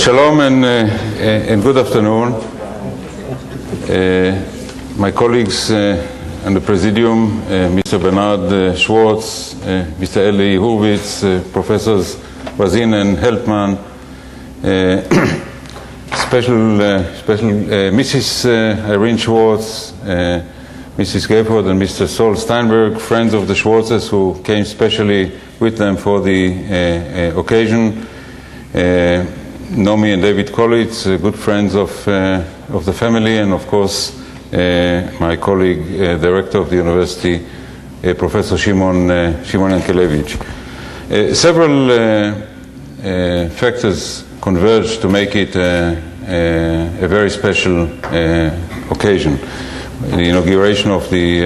Shalom and good afternoon. My colleagues on the Presidium, Mr. Bernard Schwatrz, Mr. Eli Hurwitz, Professors Razin and Helpman, Mrs. Irene Schwatrz, Mrs. Gayford and Mr. Saul Steinberg, friends of the Schwartzes who came specially with them for the occasion. Nomi and David Collitz, good friends of the family, and of course my colleague, director of the university, Professor Shimon Yankelevich. Several factors converge to make it a very special occasion. The inauguration of the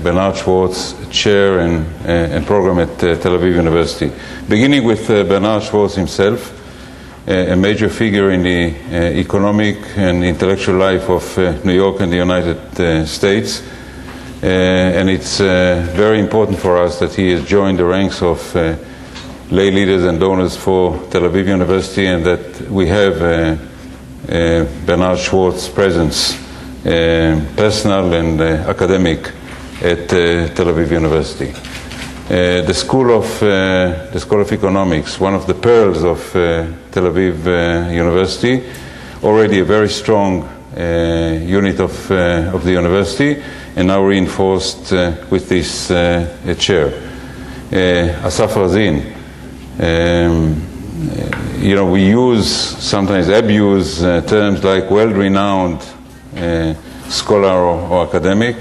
Bernard Schwartz Chair and Program at Tel Aviv University. Beginning with Bernard Schwartz himself, a major figure in the economic and intellectual life of New York and the United States. And it's very important for us that he has joined the ranks of lay leaders and donors for Tel Aviv University, and that we have Bernard Schwartz's presence, personal and academic, at Tel Aviv University. The School of Economics, one of the pearls of Tel Aviv University, already a very strong unit of the university, and now reinforced with this chair. Assaf Razin. We sometimes abuse terms like well-renowned scholar or academic,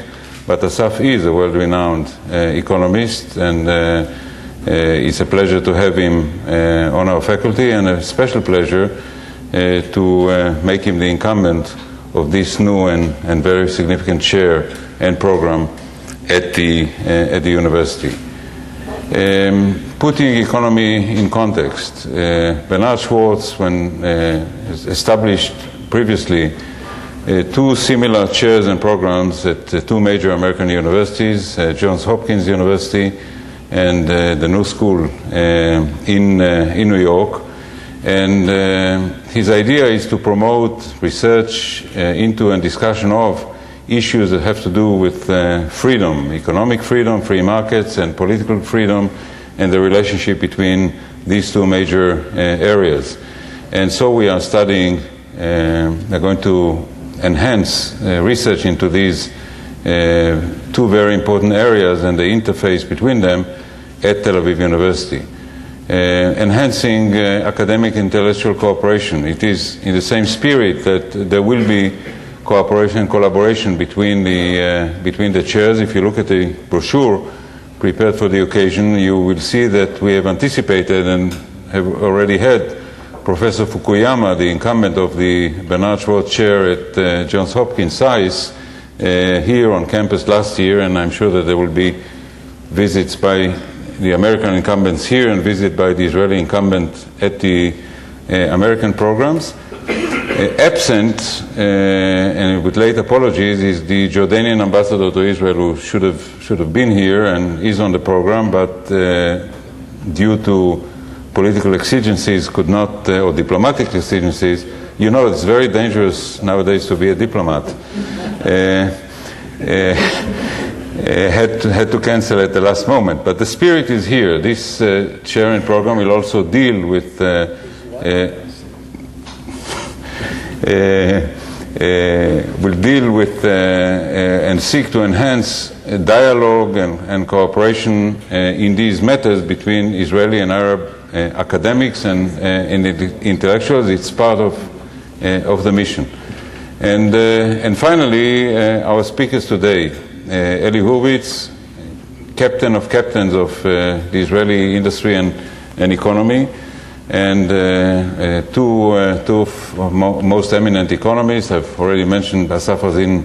but Assaf is a world-renowned economist, and it's a pleasure to have him on our faculty, and a special pleasure to make him the incumbent of this new and very significant chair and program at the university. Putting economy in context, Bernard Schwartz, when established previously two similar chairs and programs at two major American universities, Johns Hopkins University and the New School in New York. And his idea is to promote research into and discussion of issues that have to do with freedom, economic freedom, free markets, and political freedom, and the relationship between these two major areas. And so we are studying, we're going to enhance research into these two very important areas and the interface between them at Tel Aviv University. Enhancing academic intellectual cooperation. It is in the same spirit that there will be cooperation and collaboration between the chairs. If you look at the brochure prepared for the occasion, you will see that we have anticipated and have already had Professor Fukuyama, the incumbent of the Bernard Schwartz Chair at Johns Hopkins SAIS, here on campus last year, and I'm sure that there will be visits by the American incumbents here and visit by the Israeli incumbent at the American programs. Absent, and with late apologies, is the Jordanian ambassador to Israel, who should have been here and is on the program, but due to political exigencies could not, or diplomatic exigencies. It's very dangerous nowadays to be a diplomat. Had to cancel at the last moment, but the spirit is here. This chair and program will also deal with and seek to enhance dialogue and cooperation in these matters between Israeli and Arab academics and intellectuals. It's part of the mission. And finally, our speakers today, Eli Hurwitz, captain of captains of the Israeli industry and economy, and two of most eminent economists. I've already mentioned Assaf Razin,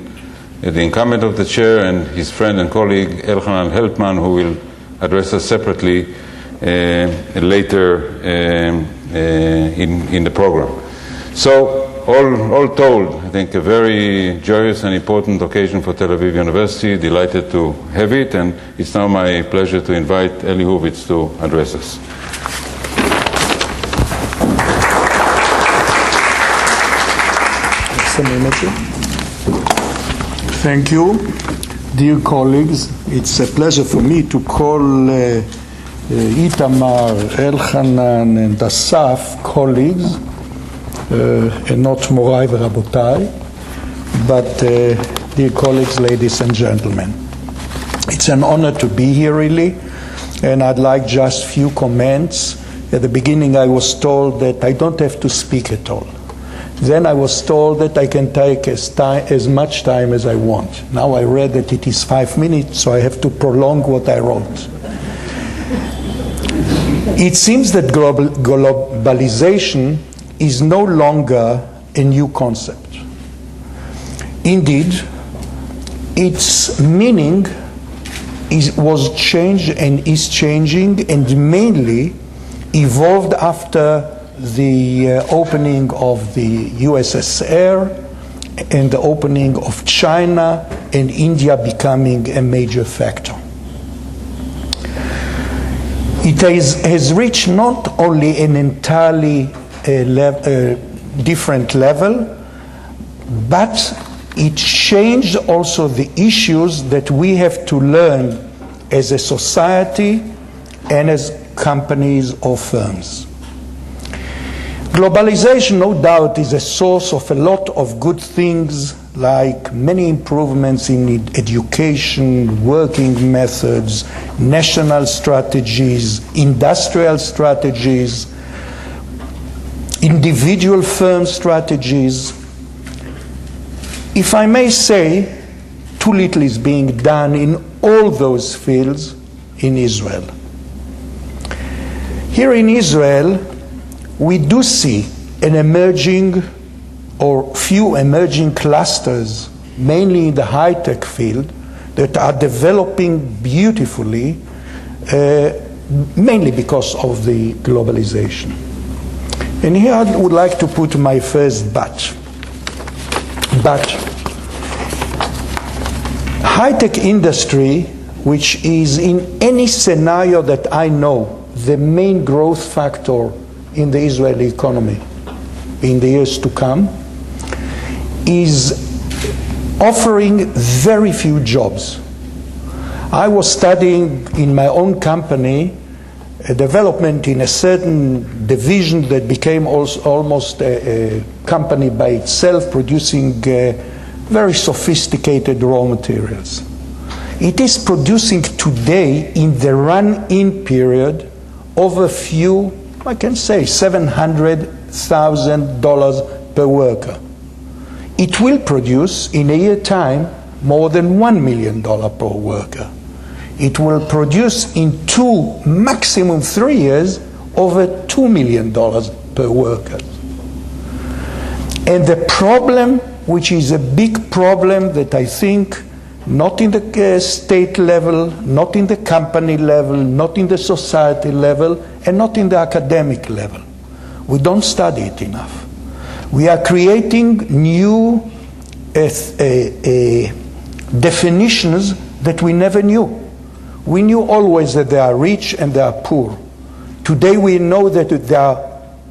the incumbent of the chair, and his friend and colleague Elhanan Helpman, who will address us separately later in the program. So all told, I think a very joyous and important occasion for Tel Aviv University. Delighted to have it, and it's now my pleasure to invite Eli Hurwitz to address us. just a minute. Thank you. Dear colleagues, it's a pleasure for me to call Itamar, Elhanan, and Assaf colleagues, and not Morai v'Rabotai, but dear colleagues, ladies and gentlemen. It's an honor to be here, really, and I'd like just a few comments. At the beginning, I was told that I don't have to speak at all. Then I was told that I can take as much time as I want. Now I read that it is 5 minutes, so I have to prolong what I wrote. It seems that globalization is no longer a new concept. Indeed, its meaning was changed and is changing, and mainly evolved after the opening of the USSR and the opening of China and India becoming a major factor. It has reached not only an entirely different level, but it changed also the issues that we have to learn as a society and as companies or firms. Globalization, no doubt, is a source of a lot of good things, like many improvements in education, working methods, national strategies, industrial strategies, individual firm strategies. If I may say, too little is being done in all those fields in Israel. Here in Israel, we do see an emerging or few emerging clusters, mainly in the high-tech field, that are developing beautifully, mainly because of the globalization. And here I would like to put my first but. But high-tech industry, which is in any scenario that I know, the main growth factor in the Israeli economy in the years to come, is offering very few jobs. I was studying in my own company a development in a certain division that became almost a company by itself, producing very sophisticated raw materials. It is producing today, in the run-in period, over few, I can say, $700,000 per worker. It will produce, in a year's time, more than $1 million per worker. It will produce in 2, maximum 3 years, over $2 million per worker. And the problem, which is a big problem that I think not in the state level, not in the company level, not in the society level, and not in the academic level. We don't study it enough. We are creating new definitions that we never knew. We knew always that they are rich and they are poor. Today we know that they are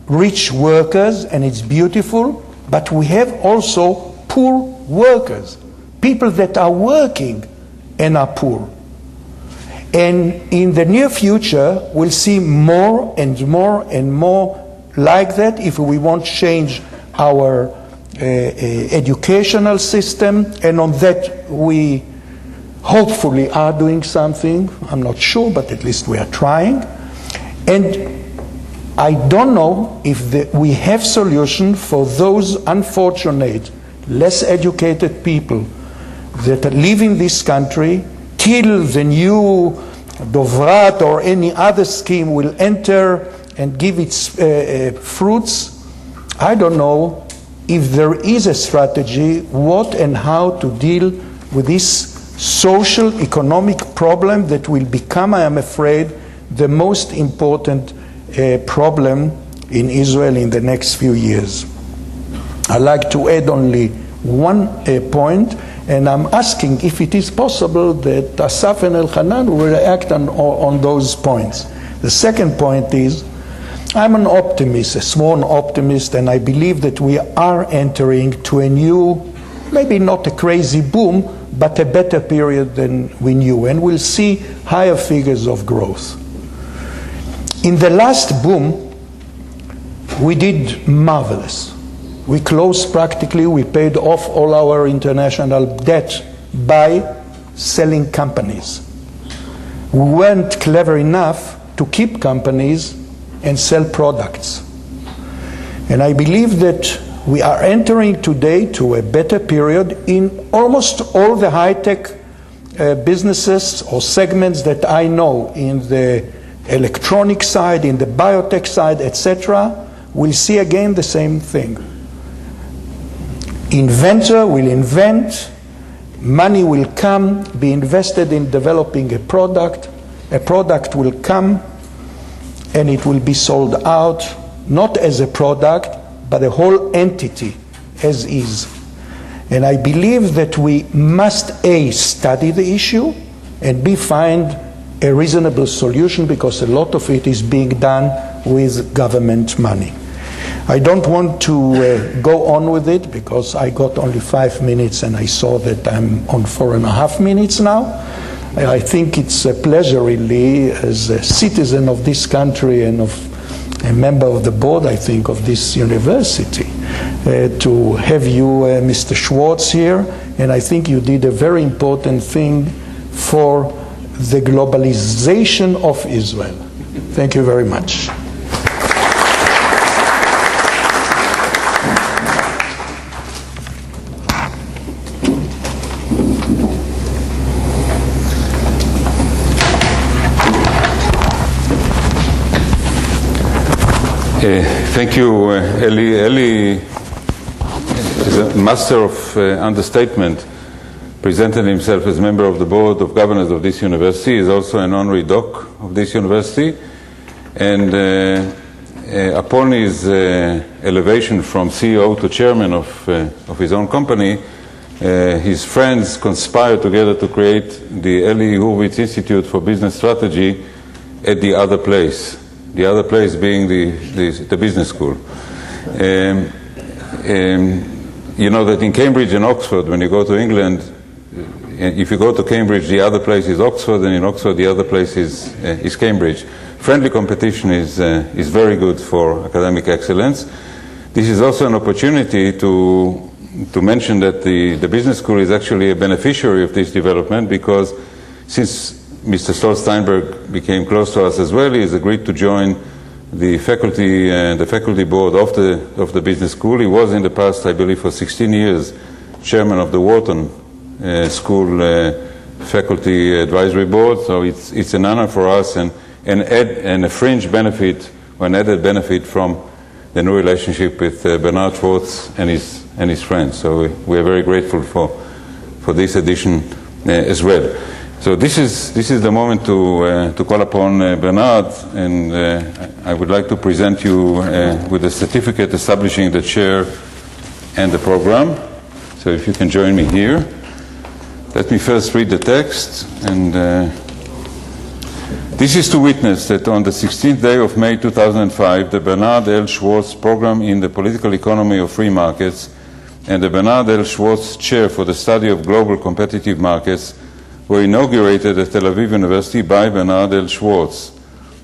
rich workers, and it's beautiful, but we have also poor workers. People that are working and are poor. And in the near future, we'll see more and more and more like that if we want to change our educational system. And on that, we hopefully are doing something. I'm not sure, but at least we are trying. And I don't know if we have solution for those unfortunate, less educated people that live in this country till the new Dovrat or any other scheme will enter and give its fruits. I don't know if there is a strategy what and how to deal with this social economic problem that will become, I am afraid, the most important problem in Israel in the next few years. I'd like to add only one point, and I'm asking if it is possible that Assaf and Elhanan will react on those points. The second point is I'm an optimist, a sworn optimist, and I believe that we are entering to a new, maybe not a crazy boom, but a better period than we knew, and we'll see higher figures of growth. In the last boom, we did marvelous. We closed practically, we paid off all our international debt by selling companies. We weren't clever enough to keep companies and sell products. And I believe that we are entering today to a better period in almost all the high-tech businesses or segments that I know, in the electronic side, in the biotech side, etc. We'll see again the same thing. Inventor will invent, money will come, be invested in developing a product will come, and it will be sold out, not as a product, but a whole entity as is. And I believe that we must, A, study the issue, and B, find a reasonable solution, because a lot of it is being done with government money. I don't want to go on with it, because I got only 5 minutes and I saw that I'm on 4.5 minutes now. I think it's a pleasure, really, as a citizen of this country and of a member of the board, I think, of this university, to have you, Mr. Schwatrz, here. And I think you did a very important thing for the globalization of Israel. Thank you very much. Thank you, Eli. Eli is a master of understatement. Presented himself as member of the board of governors of this university. He is also an honorary doc of this university. And upon his elevation from CEO to chairman of his own company, his friends conspired together to create the Eli Hurwitz Institute for Business Strategy at the other place. The other place being the business school. You know that in Cambridge and Oxford, when you go to England, if you go to Cambridge, the other place is Oxford, and in Oxford, the other place is Cambridge. Friendly competition is very good for academic excellence. This is also an opportunity to mention that the business school is actually a beneficiary of this development, because since Mr. Stolz Steinberg became close to us as well, he has agreed to join the faculty board of the business school. He was in the past, I believe, for 16 years, chairman of the Wharton School Faculty Advisory Board. So it's an honor for us, and a fringe benefit, or an added benefit from the new relationship with Bernard Schwatrz and his friends. So we are very grateful for this addition as well. So this is the moment to call upon Bernard, and I would like to present you with a certificate establishing the chair and the program. So if you can join me here. Let me first read the text. And this is to witness that on the 16th day of May 2005, the Bernard L. Schwatrz Program in the Political Economy of Free Markets and the Bernard L. Schwatrz Chair for the Study of Global Competitive Markets were inaugurated at Tel Aviv University by Bernard L. Schwatrz,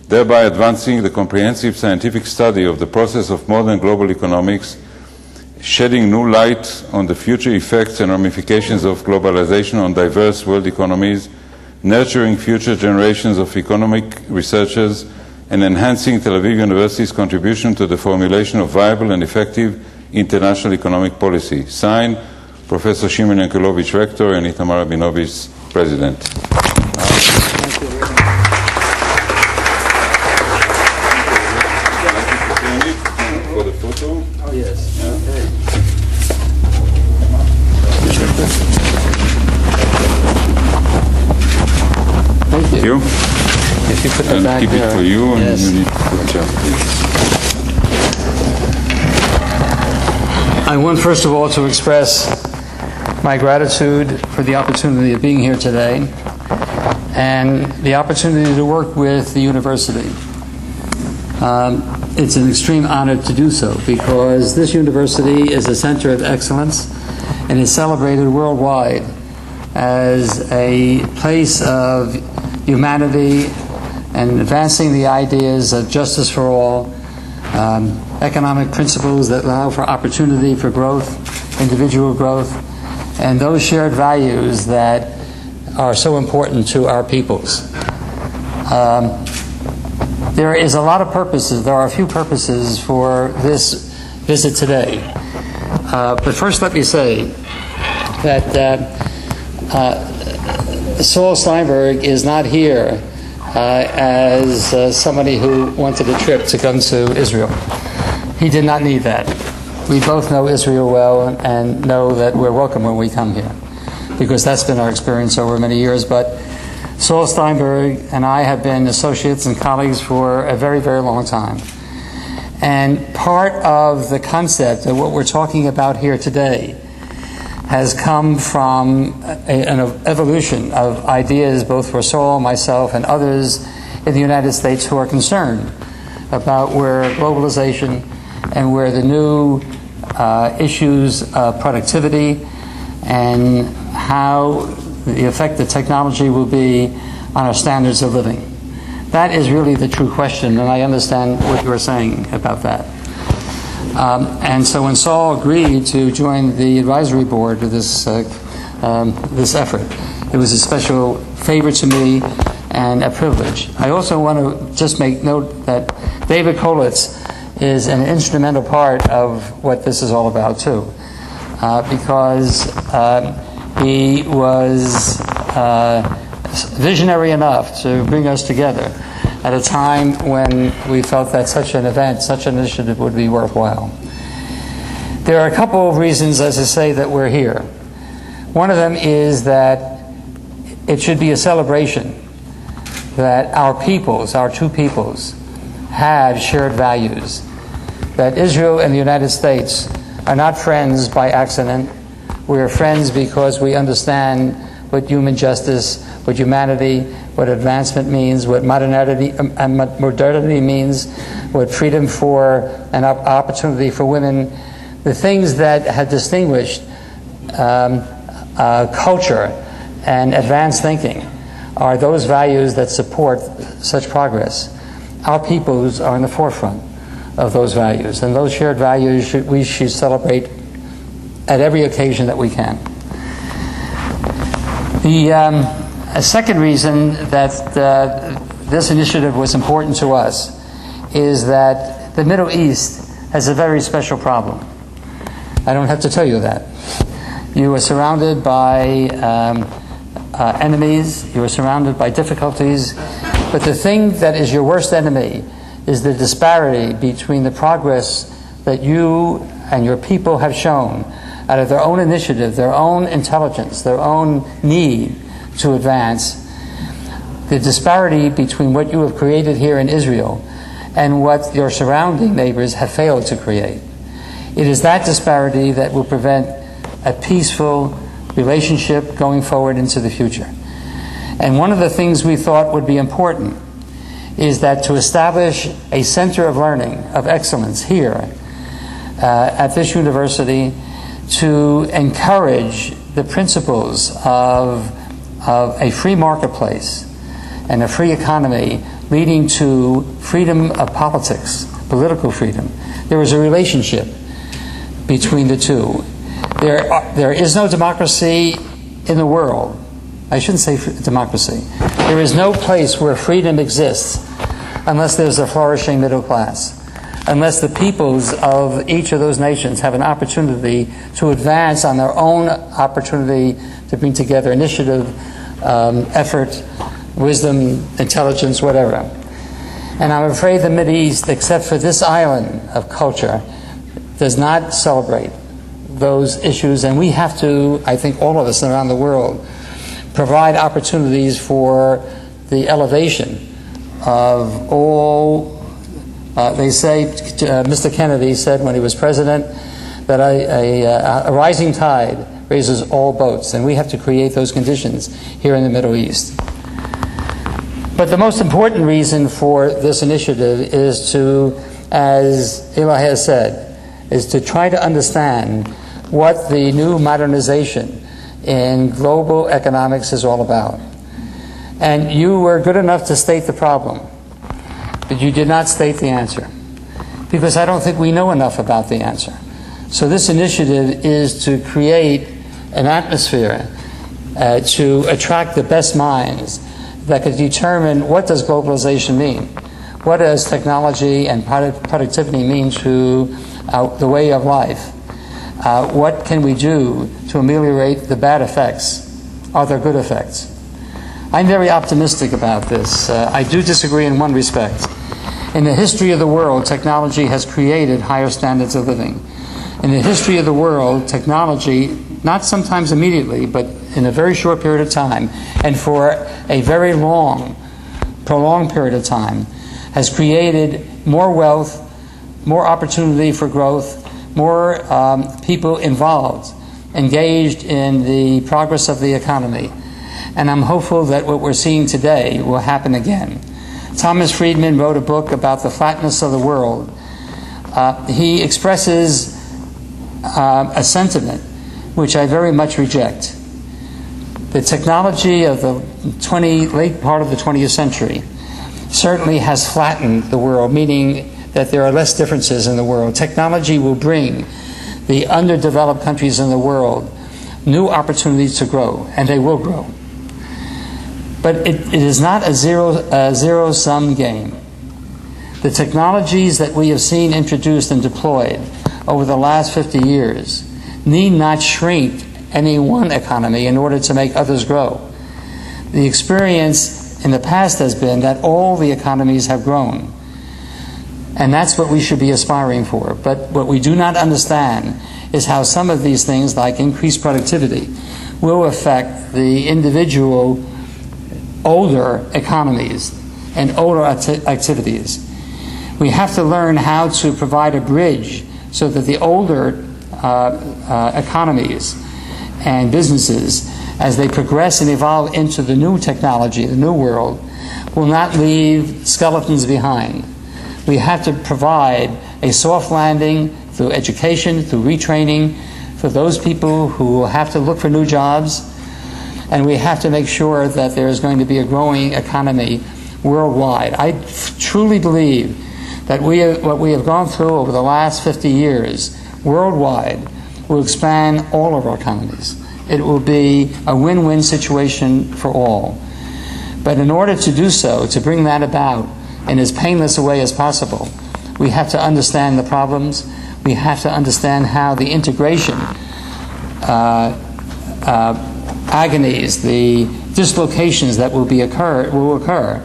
thereby advancing the comprehensive scientific study of the process of modern global economics, shedding new light on the future effects and ramifications of globalization on diverse world economies, nurturing future generations of economic researchers, and enhancing Tel Aviv University's contribution to the formulation of viable and effective international economic policy. Signed, Professor Shimon Yankelovich, Rector, and Itamar Rabinovich, President. Thank you very much. For the photo? Oh, yes. Yeah. Okay. Thank you. If you put that And back keep there. it for you, and Yes. you need to watch out, please. I want, first of all, to express my gratitude for the opportunity of being here today and the opportunity to work with the university. It's an extreme honor to do so, because this university is a center of excellence and is celebrated worldwide as a place of humanity and advancing the ideas of justice for all, economic principles that allow for opportunity for growth, individual growth, and those shared values that are so important to our peoples. There is a lot of purposes. There are a few purposes for this visit today. But first let me say that Saul Steinberg is not here as somebody who wanted a trip to come to Israel. He did not need that. We both know Israel well and know that we're welcome when we come here, because that's been our experience over many years. But Saul Steinberg and I have been associates and colleagues for a very, very long time. And part of the concept of what we're talking about here today has come from an evolution of ideas both for Saul, myself, and others in the United States who are concerned about where globalization and where the new issues of productivity and how the effect that technology will be on our standards of living. That is really the true question, and I understand what you are saying about that. And so when Saul agreed to join the advisory board of this effort, it was a special favor to me and a privilege. I also want to just make note that David Kolitz is an instrumental part of what this is all about too, because he was visionary enough to bring us together at a time when we felt that such an event, such an initiative would be worthwhile. There are a couple of reasons, as I say, that we're here. One of them is that it should be a celebration that our peoples, our two peoples, have shared values. That Israel and the United States are not friends by accident. We are friends because we understand what human justice, what humanity, what advancement means, what modernity means, what freedom for and opportunity for women, the things that have distinguished culture and advanced thinking are those values that support such progress. Our peoples are in the forefront of those values, and those shared values we should celebrate at every occasion that we can. A second reason that this initiative was important to us is that the Middle East has a very special problem. I don't have to tell you that. You are surrounded by enemies, you are surrounded by difficulties, but the thing that is your worst enemy is the disparity between the progress that you and your people have shown out of their own initiative, their own intelligence, their own need to advance, the disparity between what you have created here in Israel and what your surrounding neighbors have failed to create. It is that disparity that will prevent a peaceful relationship going forward into the future. And one of the things we thought would be important is that to establish a center of learning, of excellence here at this university, to encourage the principles of a free marketplace and a free economy leading to freedom of politics, political freedom. There is a relationship between the two. There is no democracy in the world. I shouldn't say democracy. There is no place where freedom exists unless there's a flourishing middle class, unless the peoples of each of those nations have an opportunity to advance on their own opportunity to bring together initiative, effort, wisdom, intelligence, whatever. And I'm afraid the Mideast, except for this island of culture, does not celebrate those issues, and we have to, I think all of us around the world, provide opportunities for the elevation of all. They say, Mr. Kennedy said when he was president, that a rising tide raises all boats, and we have to create those conditions here in the Middle East. But the most important reason for this initiative is to, as Eli has said, is to try to understand what the new modernization in global economics is all about. And you were good enough to state the problem, but you did not state the answer, because I don't think we know enough about the answer. So this initiative is to create an atmosphere to attract the best minds that could determine what does globalization mean, what does technology and productivity mean to the way of life, what can we do to ameliorate the bad effects? Are there good effects? I'm very optimistic about this. I do disagree in one respect. In the history of the world, technology has created higher standards of living. In the history of the world, technology, not sometimes immediately, but in a very short period of time, and for a very long, prolonged period of time, has created more wealth, more opportunity for growth, more people involved, engaged in the progress of the economy. And I'm hopeful that what we're seeing today will happen again. Thomas Friedman wrote a book about the flatness of the world. He expresses a sentiment which I very much reject. The technology of the late part of the 20th century certainly has flattened the world, meaning that there are less differences in the world. Technology will bring the underdeveloped countries in the world new opportunities to grow, and they will grow. But it is not a zero-sum game. The technologies that we have seen introduced and deployed over the last 50 years need not shrink any one economy in order to make others grow. The experience in the past has been that all the economies have grown. And that's what we should be aspiring for. But what we do not understand is how some of these things, like increased productivity, will affect the individual older economies and older activities. We have to learn how to provide a bridge so that the older economies and businesses, as they progress and evolve into the new technology, the new world, will not leave skeletons behind. We have to provide a soft landing through education, through retraining, for those people who will have to look for new jobs. And we have to make sure that there is going to be a growing economy worldwide. I truly believe that what we have gone through over the last 50 years worldwide will expand all of our economies. It will be a win-win situation for all. But in order to do so, to bring that about in as painless a way as possible, we have to understand the problems. We have to understand how the integration agonies, the dislocations that will occur,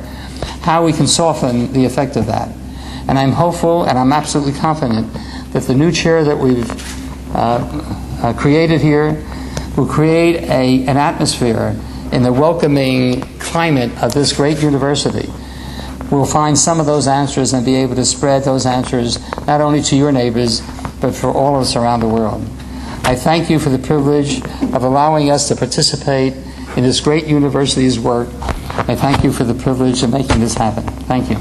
how we can soften the effect of that. And I'm hopeful and I'm absolutely confident that the new chair that we've created here will create an atmosphere in the welcoming climate of this great university. We'll find some of those answers and be able to spread those answers not only to your neighbors, but for all of us around the world. I thank you for the privilege of allowing us to participate in this great university's work. I thank you for the privilege of making this happen. Thank you.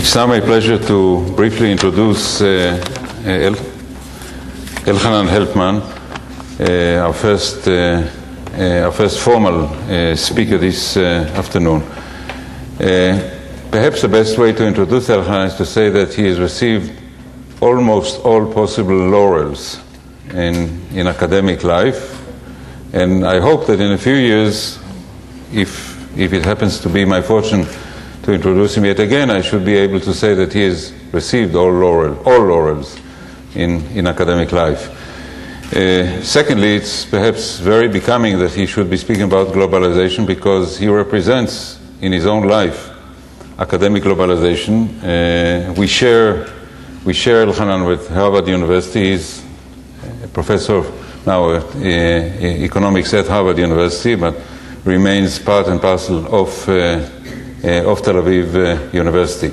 It's now my pleasure to briefly introduce Elhanan Helpman, our first formal speaker this afternoon. Perhaps the best way to introduce Elhanan is to say that he has received almost all possible laurels in academic life, and I hope that in a few years, if it happens to be my fortune to introduce him yet again, I should be able to say that he has received all laurels in academic life. Secondly, it's perhaps very becoming that he should be speaking about globalization, because he represents in his own life academic globalization. We share Elhanan with Harvard University. He's a professor of now economics at Harvard University, but remains part and parcel of Tel Aviv University.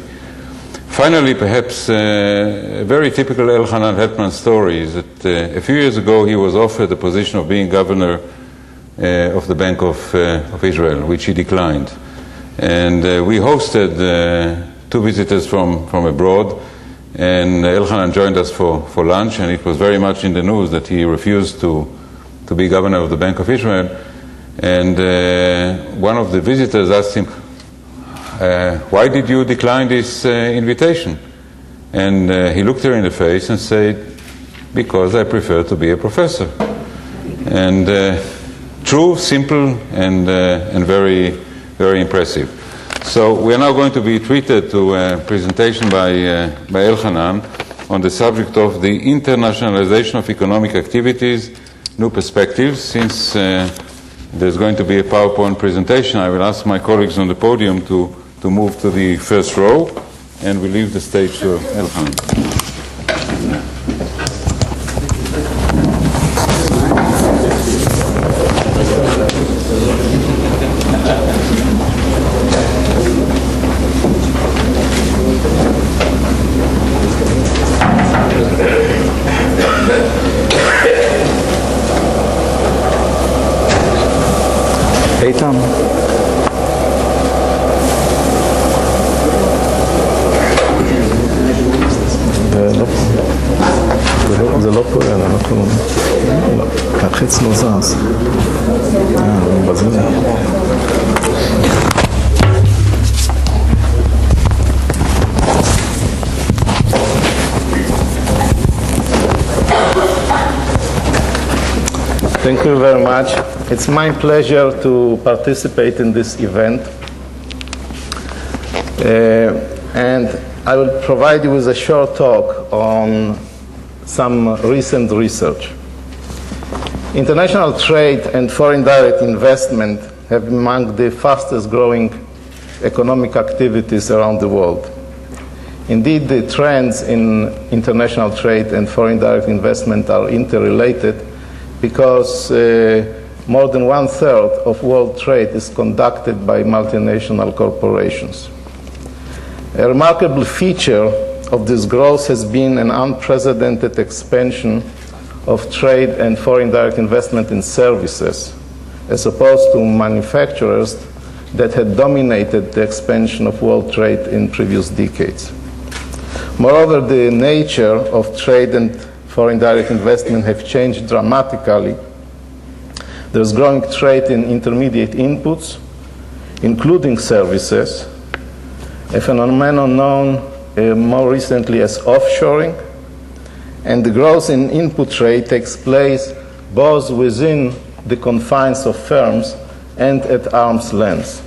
Finally, perhaps a very typical Elhanan Helpman story is that a few years ago he was offered the position of being governor of the Bank of Israel, which he declined. And we hosted two visitors from abroad, and Elhanan joined us for lunch, and it was very much in the news that he refused to be governor of the Bank of Israel. And one of the visitors asked him, why did you decline this invitation? And he looked her in the face and said, because I prefer to be a professor. And true, simple, and very, very impressive. So we are now going to be treated to a presentation by Elhanan on the subject of the internationalization of economic activities, new perspectives. Since there's going to be a PowerPoint presentation, I will ask my colleagues on the podium to move to the first row, and we leave the stage to Elhanan. איתן. זה לא פועל, אנחנו... החץ לא זז. בזה. Thank you very much. It's my pleasure to participate in this event. And I will provide you with a short talk on some recent research. International trade and foreign direct investment have been among the fastest growing economic activities around the world. Indeed, the trends in international trade and foreign direct investment are interrelated because more than 1/3 of world trade is conducted by multinational corporations. A remarkable feature of this growth has been an unprecedented expansion of trade and foreign direct investment in services, as opposed to manufacturers that had dominated the expansion of world trade in previous decades. Moreover, the nature of trade and foreign direct investment have changed dramatically. There's growing trade in intermediate inputs, including services, a phenomenon known more recently as offshoring, and the growth in input trade takes place both within the confines of firms and at arm's length.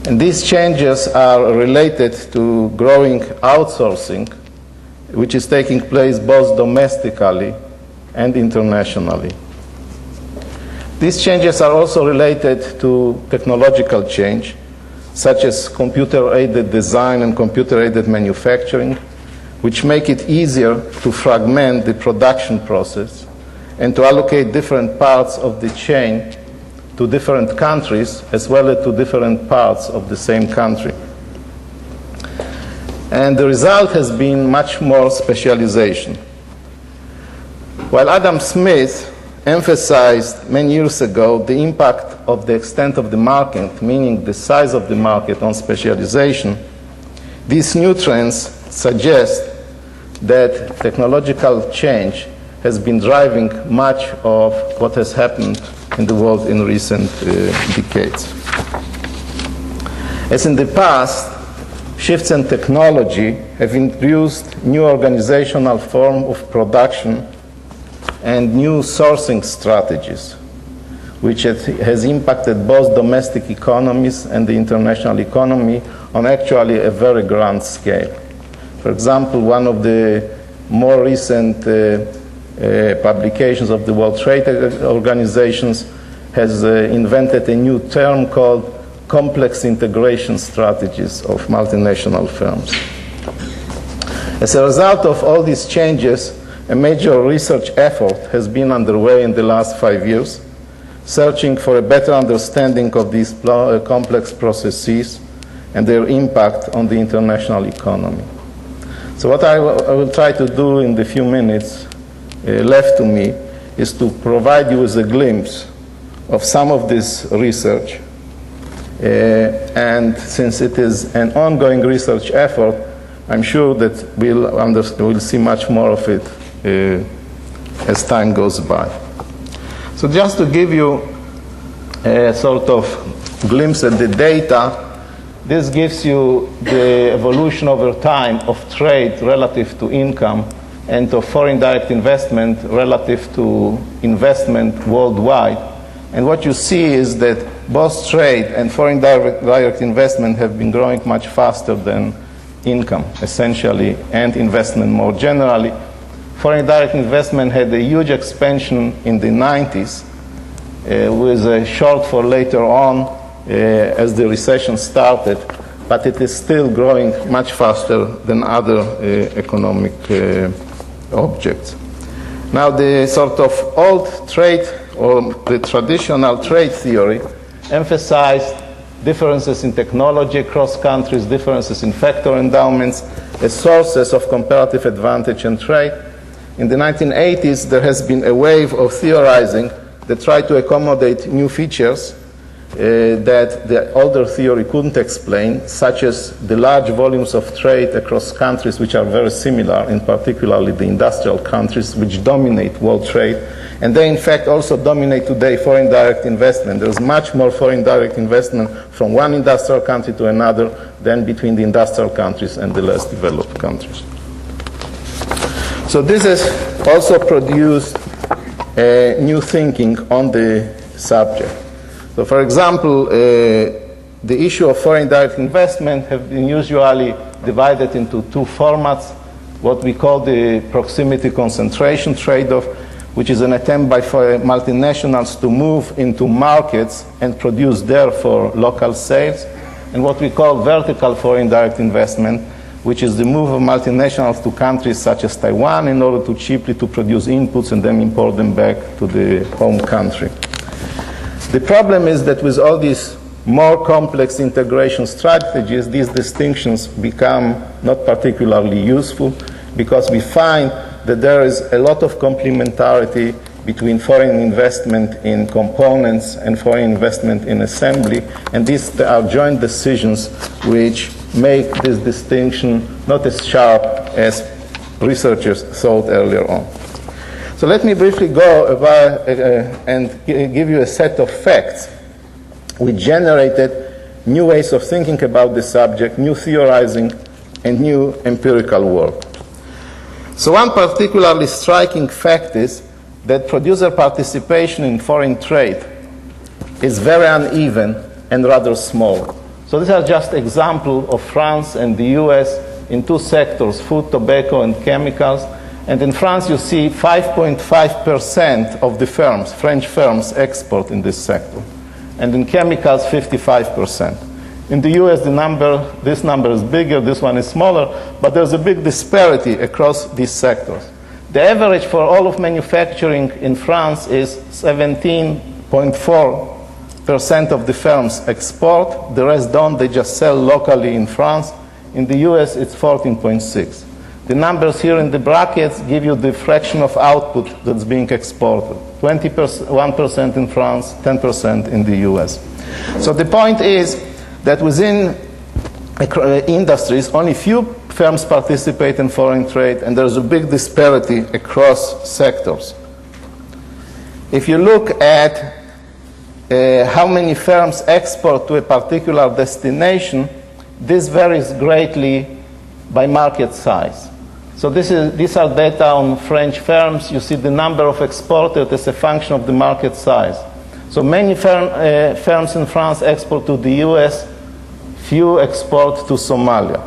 And these changes are related to growing outsourcing, which is taking place both domestically and internationally. These changes are also related to technological change, such as computer-aided design and computer-aided manufacturing, which make it easier to fragment the production process and to allocate different parts of the chain to different countries as well as to different parts of the same country. And the result has been much more specialization. While Adam Smith emphasized many years ago the impact of the extent of the market, meaning the size of the market, on specialization, these new trends suggest that technological change has been driving much of what has happened in the world in recent decades. As in the past, shifts in technology have introduced new organizational form of production and new sourcing strategies, which has impacted both domestic economies and the international economy on actually a very grand scale. For example, one of the more recent publications of the World Trade Organizations has invented a new term called complex integration strategies of multinational firms. As a result of all these changes, a major research effort has been underway in the last 5 years, searching for a better understanding of these complex processes and their impact on the international economy. So what I will try to do in the few minutes left to me is to provide you with a glimpse of some of this research. And since it is an ongoing research effort, I'm sure that we'll see much more of it as time goes by. So just to give you a sort of glimpse at the data, this gives you the evolution over time of trade relative to income and of foreign direct investment relative to investment worldwide. And what you see is that both trade and foreign direct investment have been growing much faster than income, essentially, and investment more generally. Foreign direct investment had a huge expansion in the 90s, with a shortfall later on as the recession started, but it is still growing much faster than other economic objects. Now, the sort of old trade or the traditional trade theory emphasized differences in technology across countries, differences in factor endowments as sources of comparative advantage in trade. In the 1980s, there has been a wave of theorizing that tried to accommodate new features that the older theory couldn't explain, such as the large volumes of trade across countries which are very similar, in particularly the industrial countries which dominate world trade. And they, in fact, also dominate today foreign direct investment. There's much more foreign direct investment from one industrial country to another than between the industrial countries and the less developed countries. So this has also produced new thinking on the subject. So, for example, the issue of foreign direct investment have been usually divided into two formats, what we call the proximity concentration trade-off, which is an attempt by multinationals to move into markets and produce there for local sales, and what we call vertical foreign direct investment, which is the move of multinationals to countries such as Taiwan in order to cheaply to produce inputs and then import them back to the home country. The problem is that with all these more complex integration strategies, these distinctions become not particularly useful because we find that there is a lot of complementarity between foreign investment in components and foreign investment in assembly, and these are joint decisions which make this distinction not as sharp as researchers thought earlier on. So let me briefly go about and give you a set of facts which generated new ways of thinking about the subject, new theorizing, and new empirical work. So one particularly striking fact is that producer participation in foreign trade is very uneven and rather small. So these are just examples of France and the US in two sectors, food, tobacco, and chemicals. And in France, you see 5.5% of the firms, French firms, export in this sector. And in chemicals, 55%. In the US, this number is bigger, this one is smaller, but there's a big disparity across these sectors. The average for all of manufacturing in France is 17.4% of the firms export. The rest don't, they just sell locally in France. In the US, it's 14.6. The numbers here in the brackets give you the fraction of output that's being exported. 1% in France, 10% in the US. So the point is that within industries, only few firms participate in foreign trade, and there's a big disparity across sectors. If you look at how many firms export to a particular destination, this varies greatly by market size. So these are data on French firms. You see the number of exported as a function of the market size. So many firms in France export to the US, few export to Somalia.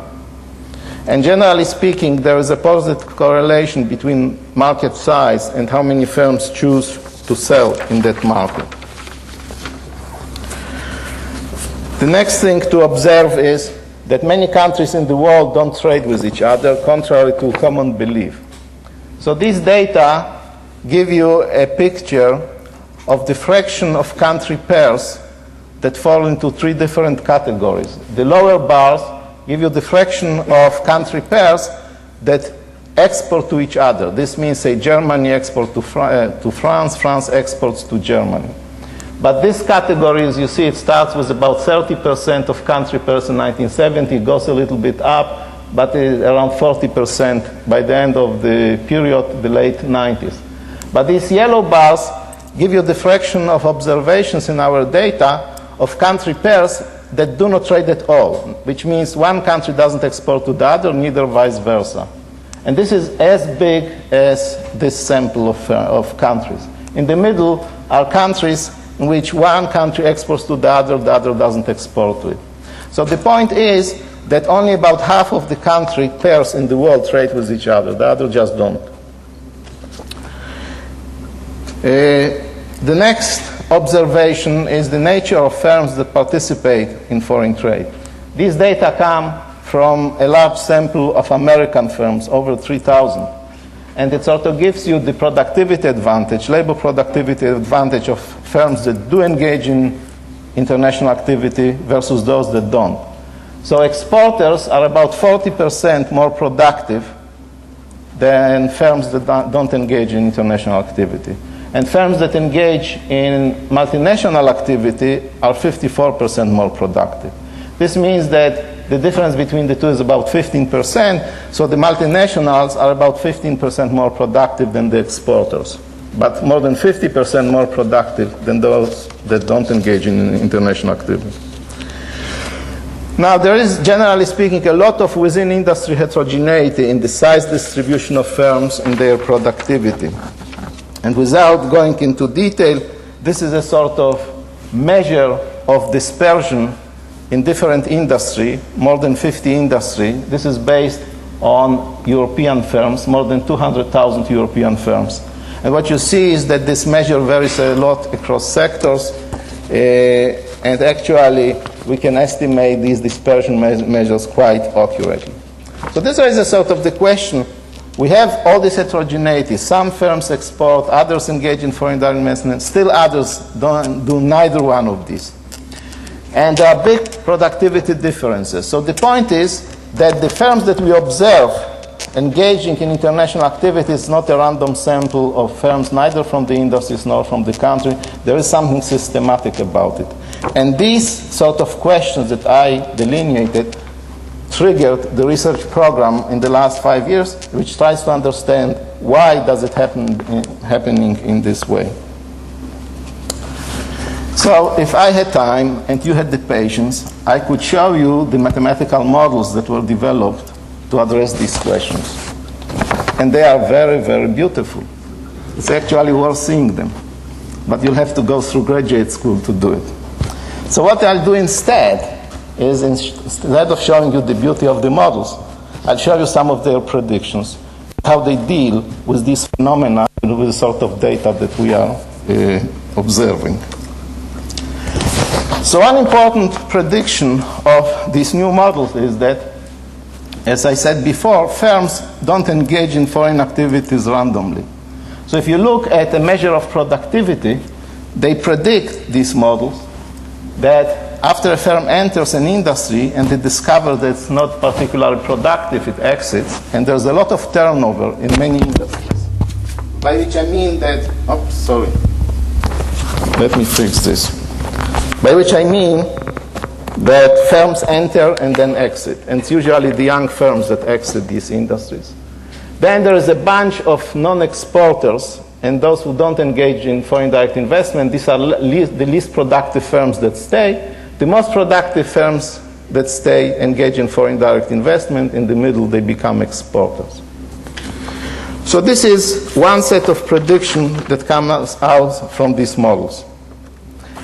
And generally speaking, there is a positive correlation between market size and how many firms choose to sell in that market. The next thing to observe is that many countries in the world don't trade with each other, contrary to common belief. So these data give you a picture of the fraction of country pairs that fall into three different categories. The lower bars give you the fraction of country pairs that export to each other. This means, say, Germany exports to France, France exports to Germany. But this category, as you see, it starts with about 30% of country pairs in 1970, it goes a little bit up, but it is around 40% by the end of the period, the late 90s. But these yellow bars give you the fraction of observations in our data of country pairs that do not trade at all, which means one country doesn't export to the other, neither vice versa. And this is as big as this sample of countries. In the middle are countries in which one country exports to the other doesn't export to it. So the point is that only about half of the country pairs in the world trade with each other. The other just don't. The next observation is the nature of firms that participate in foreign trade. These data come from a large sample of American firms, over 3,000. And it sort of gives you the productivity advantage, labor productivity advantage of firms that do engage in international activity versus those that don't. So exporters are about 40% more productive than firms that don't engage in international activity. And firms that engage in multinational activity are 54% more productive. This means that the difference between the two is about 15%, so the multinationals are about 15% more productive than the exporters, but more than 50% more productive than those that don't engage in international activity. Now, there is, generally speaking, a lot of within-industry heterogeneity in the size distribution of firms and their productivity. And without going into detail, this is a sort of measure of dispersion in different industry, more than 50 industry. This is based on European firms, more than 200,000 European firms. And what you see is that this measure varies a lot across sectors, and actually we can estimate these dispersion measures quite accurately. So this raises sort of the question, we have all this heterogeneity. Some firms export, others engage in foreign direct investment, still others don't do neither one of these. And there are big productivity differences. So the point is that the firms that we observe engaging in international activity is not a random sample of firms, neither from the industries nor from the country. There is something systematic about it. And these sort of questions that I delineated triggered the research program in the last 5 years, which tries to understand why does it happening in this way. So if I had time and you had the patience, I could show you the mathematical models that were developed to address these questions. And they are very, very beautiful. It's actually worth seeing them. But you'll have to go through graduate school to do it. So what I'll do instead is, instead of showing you the beauty of the models, I'll show you some of their predictions, how they deal with these phenomena, with the sort of data that we are observing. So one important prediction of these new models is that, as I said before, firms don't engage in foreign activities randomly. So if you look at a measure of productivity, they predict, these models, that after a firm enters an industry and they discover that it's not particularly productive, it exits, and there's a lot of turnover in many industries. By which I mean that, let me fix this. By which I mean that firms enter and then exit, and it's usually the young firms that exit these industries. Then there is a bunch of non-exporters, and those who don't engage in foreign direct investment. These are the least productive firms that stay. The most productive firms that stay engage in foreign direct investment. In the middle, they become exporters. So this is one set of prediction that comes out from these models.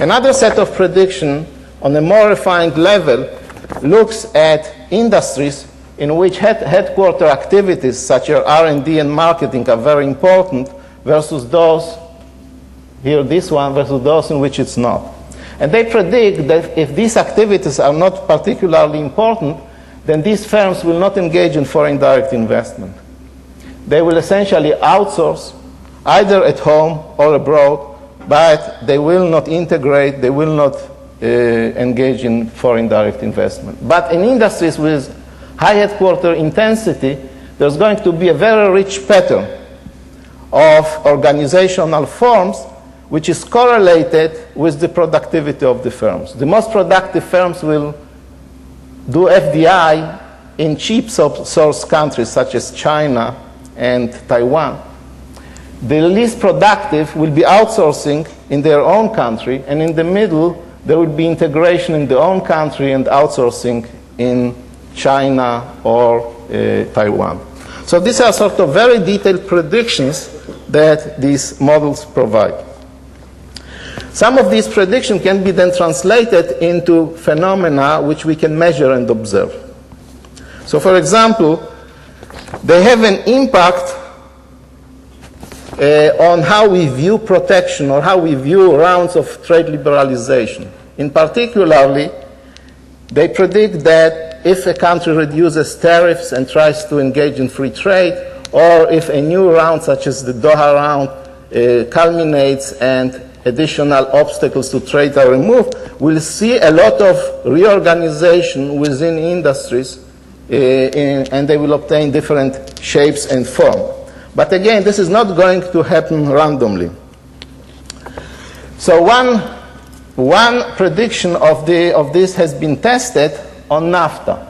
Another set of prediction on a more refined level looks at industries in which headquarter activities such as R&D and marketing are very important versus those, here this one, versus those in which it's not. And they predict that if these activities are not particularly important, then these firms will not engage in foreign direct investment. they will essentially outsource either at home or abroad, but they will not integrate, they will not engage in foreign direct investment. But in industries with high headquarter intensity, there's going to be a very rich pattern of organizational forms which is correlated with the productivity of the firms. The most productive firms will do FDI in cheap source countries such as China and Taiwan. The least productive will be outsourcing in their own country, and in the middle there will be integration in their own country and outsourcing in China or Taiwan. So these are sort of very detailed predictions that these models provide. Some of these predictions can be then translated into phenomena which we can measure and observe. So for example, they have an impact on how we view protection or how we view rounds of trade liberalization. In particularly, they predict that if a country reduces tariffs and tries to engage in free trade, or if a new round such as the Doha round culminates and additional obstacles to trade are removed, we'll see a lot of reorganization within industries and they will obtain different shapes and form. But again, this is not going to happen randomly. So one prediction of this has been tested on NAFTA.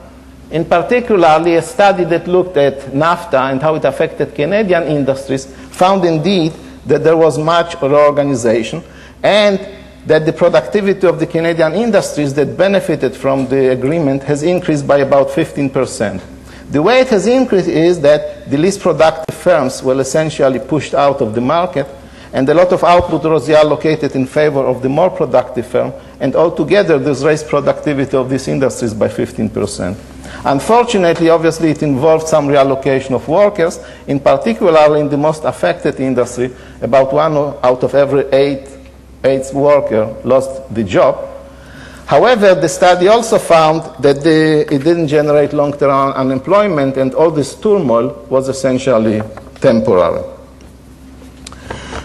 In particularly, a study that looked at NAFTA and how it affected Canadian industries found indeed that there was much reorganization and that the productivity of the Canadian industries that benefited from the agreement has increased by about 15%. The way it has increased is that the least productive firms were essentially pushed out of the market, and a lot of output was reallocated in favor of the more productive firm, and altogether this raised productivity of these industries by 15%. Unfortunately, obviously, it involved some reallocation of workers, in particular in the most affected industry. About 1 out of every 8 worker lost the job. However, the study also found that it didn't generate long-term unemployment, and all this turmoil was essentially temporary.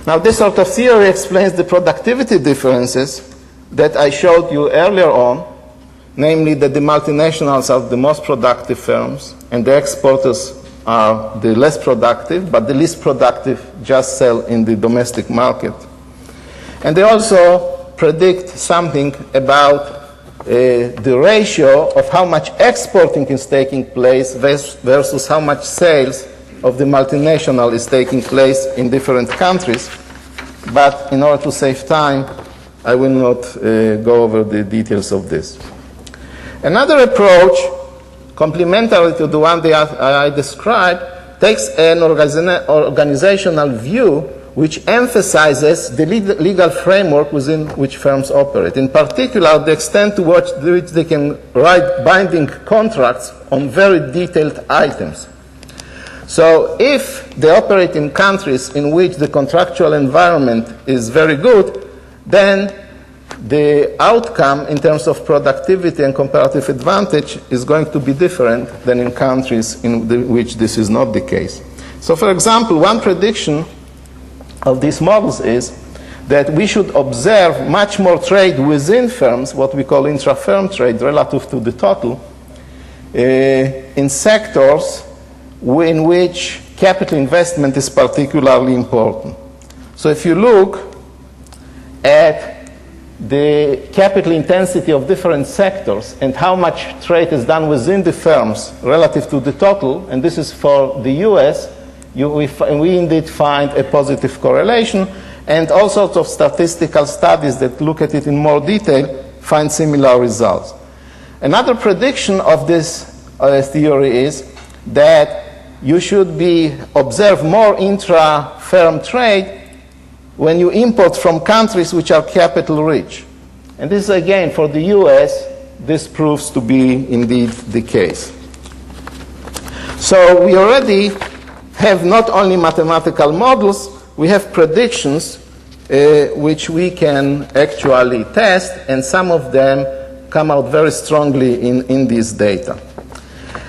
Now, this sort of theory explains the productivity differences that I showed you earlier on, namely that the multinationals are the most productive firms and the exporters are the less productive, but the least productive just sell in the domestic market. And they also predict something about the ratio of how much exporting is taking place versus how much sales of the multinational is taking place in different countries. But in order to save time, I will not go over the details of this. Another approach, complementary to the one that I described, takes an organizational view which emphasizes the legal framework within which firms operate. In particular, the extent to which they can write binding contracts on very detailed items. So if they operate in countries in which the contractual environment is very good, then the outcome in terms of productivity and comparative advantage is going to be different than in countries in which this is not the case. So for example, one prediction of these models is that we should observe much more trade within firms, what we call intra-firm trade relative to the total, in sectors in which capital investment is particularly important. So if you look at the capital intensity of different sectors and how much trade is done within the firms relative to the total, and this is for the US, we indeed find a positive correlation, and all sorts of statistical studies that look at it in more detail find similar results. Another prediction of this theory is that you should observe more intra-firm trade when you import from countries which are capital rich. And this is again, for the US, this proves to be indeed the case. So we already have not only mathematical models, we have predictions which we can actually test, and some of them come out very strongly in this data.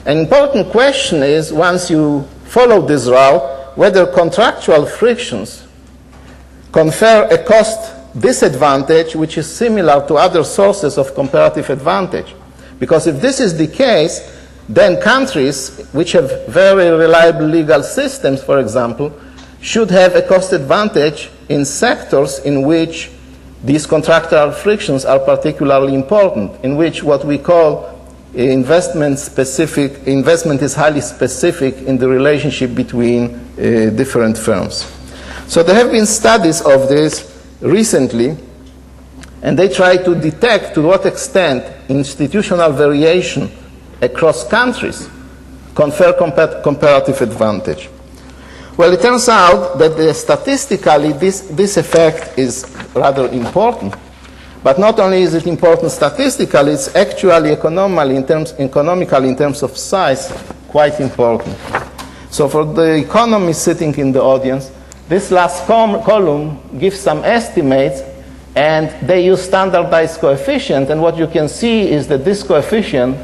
An important question is, once you follow this route, whether contractual frictions confer a cost disadvantage which is similar to other sources of comparative advantage. Because if this is the case, then countries which have very reliable legal systems, for example, should have a cost advantage in sectors in which these contractual frictions are particularly important, in which what we call investment is highly specific in the relationship between different firms. So there have been studies of this recently, and they try to detect to what extent institutional variation across countries confer comparative advantage. Well, it turns out that statistically this effect is rather important. But not only is it important statistically, it's actually economically in terms of size quite important. So for the economists sitting in the audience, this last column gives some estimates, and they use standardized coefficient. And what you can see is that this coefficient,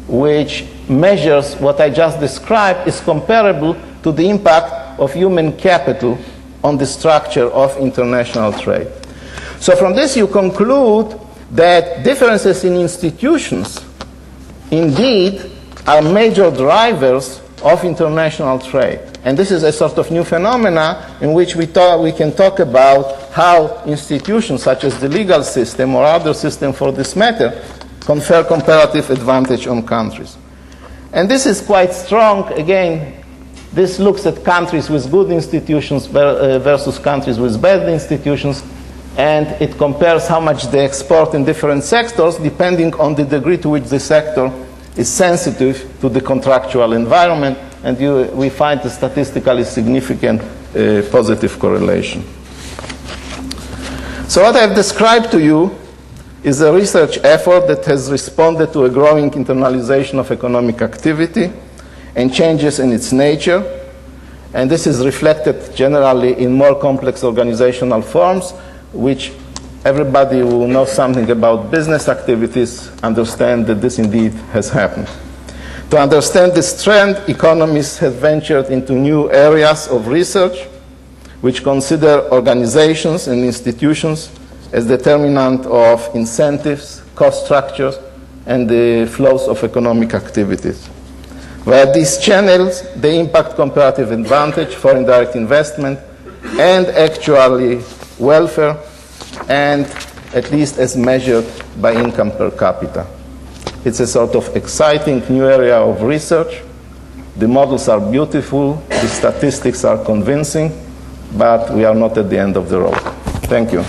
which measures what I just described, is comparable to the impact of human capital on the structure of international trade. So from this you conclude that differences in institutions indeed are major drivers of international trade. And this is a sort of new phenomena in which we can talk about how institutions such as the legal system or other system for this matter confer comparative advantage on countries. And this is quite strong. Again, this looks at countries with good institutions versus countries with bad institutions, and it compares how much they export in different sectors depending on the degree to which the sector is sensitive to the contractual environment, and we find a statistically significant positive correlation. So what I've described to you is a research effort that has responded to a growing internalization of economic activity and changes in its nature, and this is reflected generally in more complex organizational forms, which everybody who knows something about business activities understand that this indeed has happened. To understand this trend, economists have ventured into new areas of research which consider organizations and institutions as determinant of incentives, cost structures, and the flows of economic activities. Via these channels, they impact comparative advantage, foreign direct investment, and actually welfare, and at least as measured by income per capita. It's a sort of exciting new area of research. The models are beautiful, the statistics are convincing, but we are not at the end of the road. Thank you.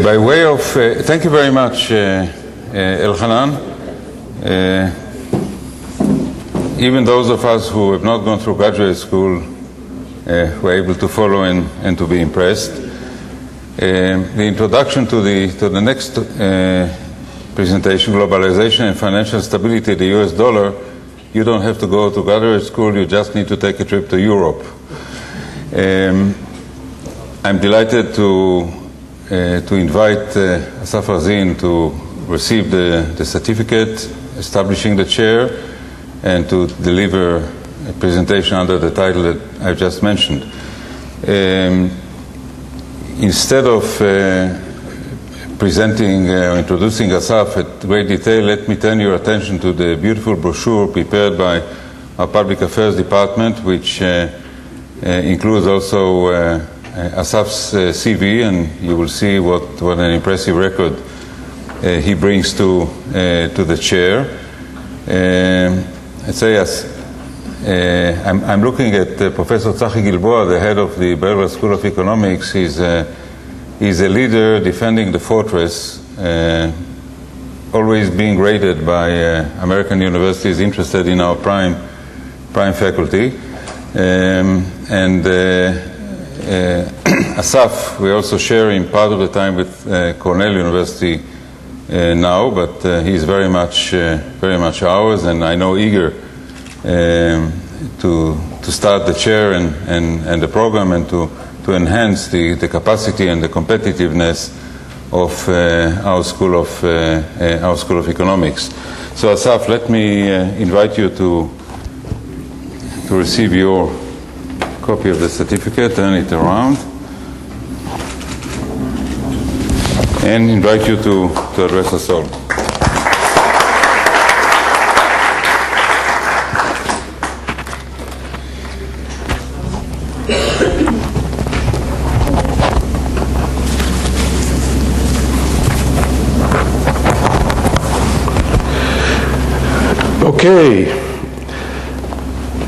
By way of, thank you very much, Elhanan. Even those of us who have not gone through graduate school were able to follow and to be impressed. The introduction to the next presentation, Globalization and Financial Stability, the US dollar, you don't have to go to graduate school, you just need to take a trip to Europe. I'm delighted to invite Assaf Razin to receive the certificate establishing the chair and to deliver a presentation under the title that I've just mentioned. Instead of presenting or introducing Assaf at great detail, let me turn your attention to the beautiful brochure prepared by our Public Affairs Department, which includes also Assaf's CV, and you will see what an impressive record he brings to the chair. I'd say I'm looking at Professor Tzachi Gilboa, the head of the Berger School of Economics. He's a leader defending the fortress, always being rated by American universities interested in our prime faculty. Assaf, we also share in part of the time with Cornell University now, but he's very much ours, and I know eager to start the chair and the program, and to enhance the capacity and the competitiveness of our School of Economics. So Assaf, let me invite you to receive your copy of the certificate, turn it around, and invite you to address us all. Okay,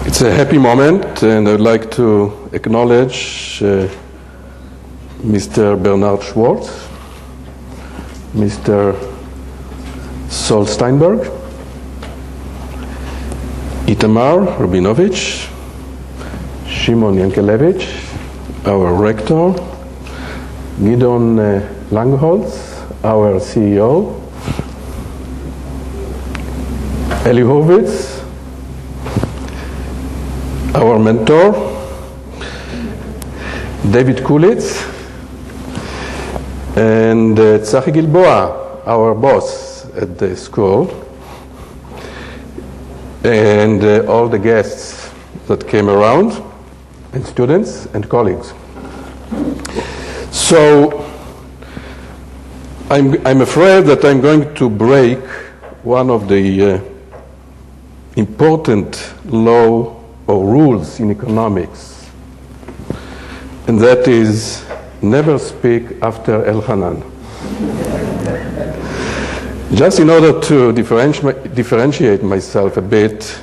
it's a happy moment, and I'd like to acknowledge Mr. Bernard Schwatrz, Mr. Sol Steinberg, Itamar Rabinovich, Shimon Yankelevich, our rector, Gidon Langholz, our CEO, Eli Horowitz, our mentor, David Kulitz, and Tzachi Gilboa, our boss at the school, and all the guests that came around, and students and colleagues. So I'm afraid that I'm going to break one of the important law or rules in economics, and that is never speak after Elhanan. Just in order to differentiate myself a bit,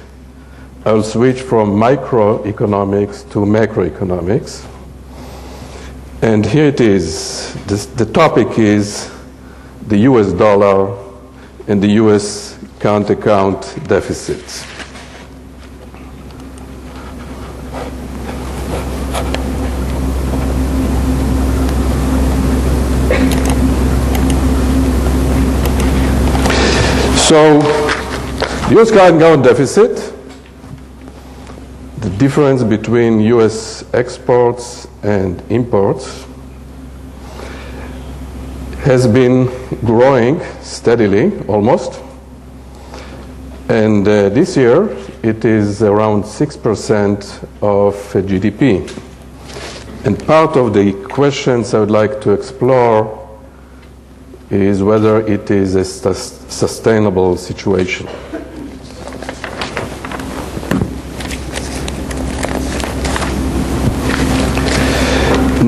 I'll switch from microeconomics to macroeconomics. And here it is. The topic is the US dollar and the US current account deficit. So, US current account deficit, the difference between US exports and imports, has been growing steadily, almost. And this year, it is around 6% of GDP. And part of the questions I would like to explore is whether it is a sustainable situation.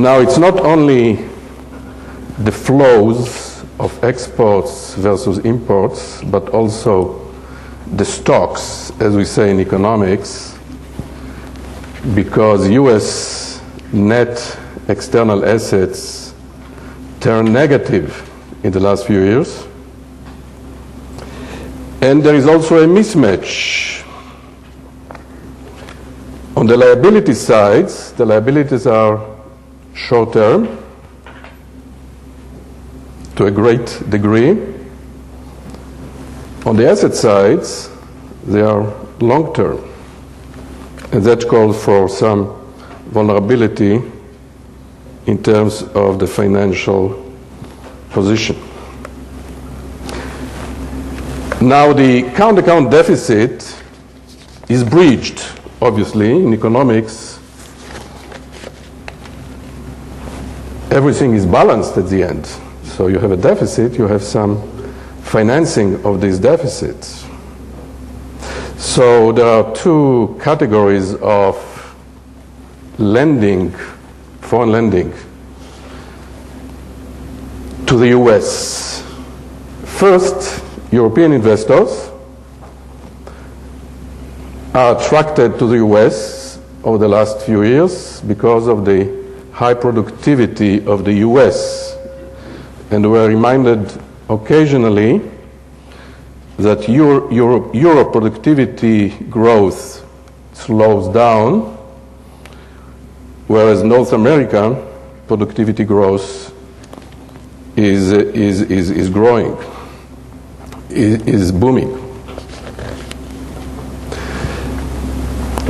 Now, it's not only the flows of exports versus imports, but also the stocks, as we say in economics, because US net external assets turned negative in the last few years. And there is also a mismatch. On the liability sides, the liabilities are short-term to a great degree. On the asset sides, they are long-term, and that calls for some vulnerability in terms of the financial position. Now, the current account deficit is breached, obviously, in economics. Everything is balanced at the end. So you have a deficit, you have some financing of these deficits. So there are two categories of lending foreign lending to the US. First, European investors are attracted to the US over the last few years because of the high productivity of the US. And we're reminded occasionally that Europe productivity growth slows down, whereas North America productivity growth is growing, is booming.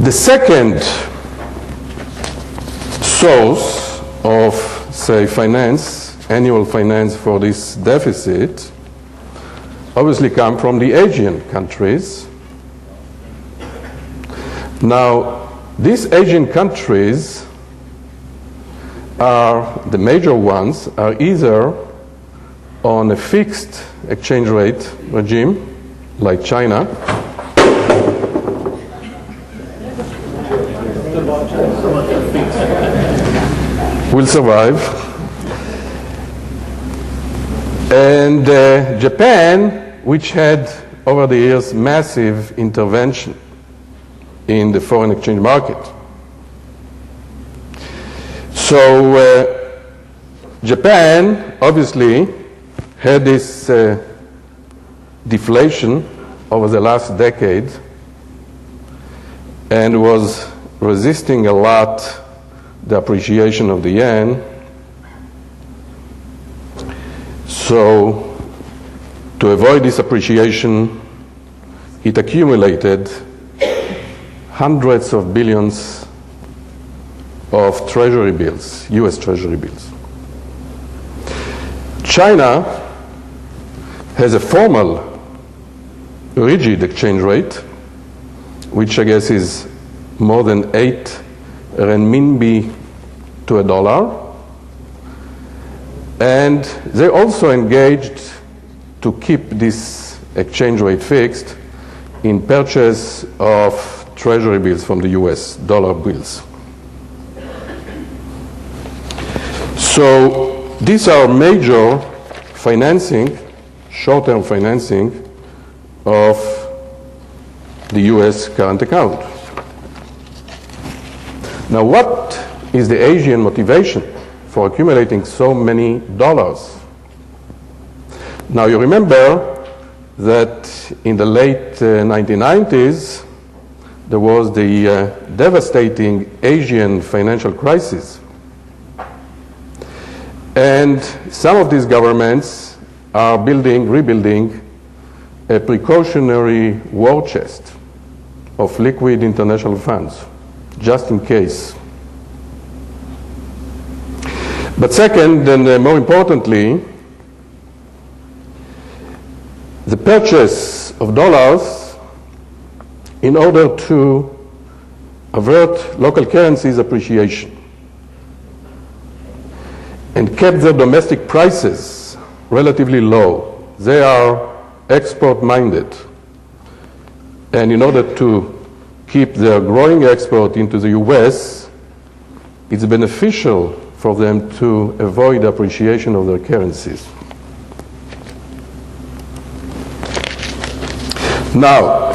The second source of, say, finance, annual finance for this deficit, obviously come from the Asian countries. Now, these Asian countries the major ones are either on a fixed exchange rate regime, like China, will survive, and Japan, which had over the years massive intervention in the foreign exchange market. So Japan obviously had this deflation over the last decade and was resisting a lot the appreciation of the yen. So to avoid this appreciation, it accumulated hundreds of billions of treasury bills, US treasury bills. China has a formal, rigid exchange rate, which I guess is more than 8 renminbi to a dollar. And they also engaged to keep this exchange rate fixed in purchase of treasury bills from the US, dollar bills. So these are major financing, short-term financing of the US current account. Now, what is the Asian motivation for accumulating so many dollars? Now, you remember that in the late 1990s, there was the devastating Asian financial crisis. And some of these governments are rebuilding a precautionary war chest of liquid international funds, just in case. But second, and more importantly, the purchase of dollars in order to avert local currencies appreciation and kept their domestic prices relatively low. They are export-minded. And in order to keep their growing export into the US, it's beneficial for them to avoid appreciation of their currencies. Now,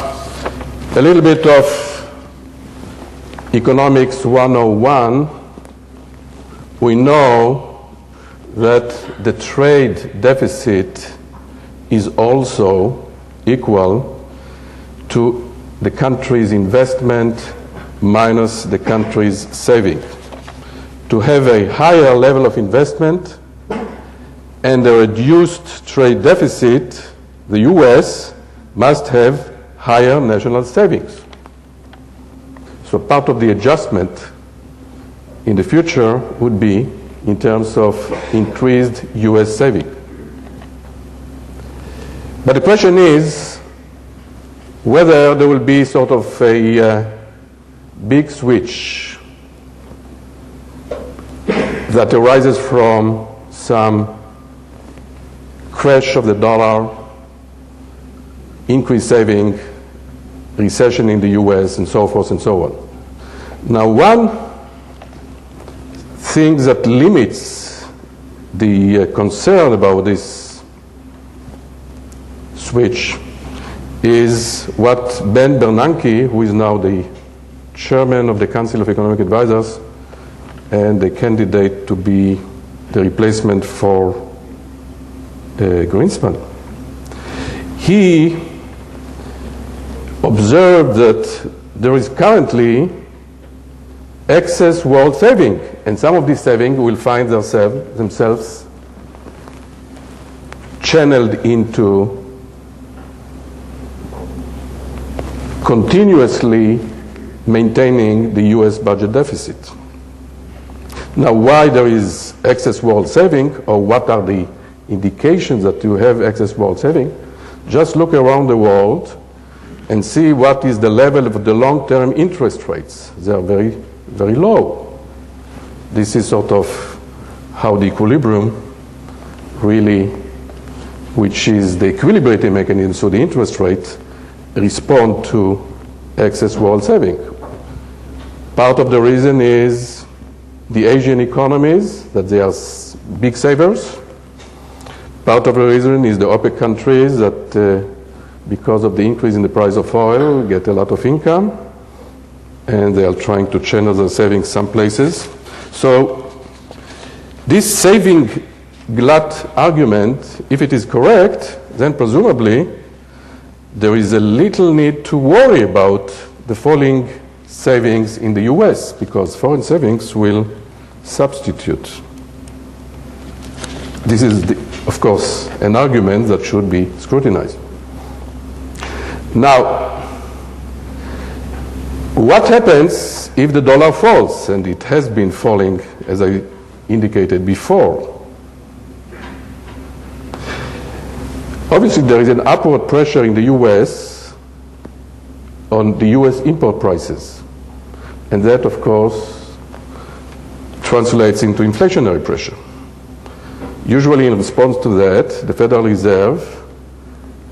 a little bit of economics 101. We know that the trade deficit is also equal to the country's investment minus the country's saving. To have a higher level of investment and a reduced trade deficit, the US must have higher national savings. So part of the adjustment in the future would be in terms of increased US saving. But the question is whether there will be sort of a big switch that arises from some crash of the dollar, increased saving, recession in the US, and so forth and so on. Now, one thing that limits the concern about this switch is what Ben Bernanke, who is now the chairman of the Council of Economic Advisors and the candidate to be the replacement for Greenspan. He observed that there is currently excess world saving, and some of these savings will find themselves channeled into continuously maintaining the US budget deficit. Now, why there is excess world saving, or what are the indications that you have excess world saving? Just look around the world and see what is the level of the long-term interest rates. They are very, very low. This is sort of how the equilibrium really, which is the equilibrating mechanism, so the interest rate respond to excess world saving. Part of the reason is the Asian economies, that they are big savers. Part of the reason is the OPEC countries that because of the increase in the price of oil, get a lot of income, and they are trying to channel their savings some places. So this saving glut argument, if it is correct, then presumably there is a little need to worry about the falling savings in the US, because foreign savings will substitute. This is, of course, an argument that should be scrutinized. Now, what happens if the dollar falls? And it has been falling, as I indicated before. Obviously, there is an upward pressure in the US on the US import prices. And that, of course, translates into inflationary pressure. Usually, in response to that, the Federal Reserve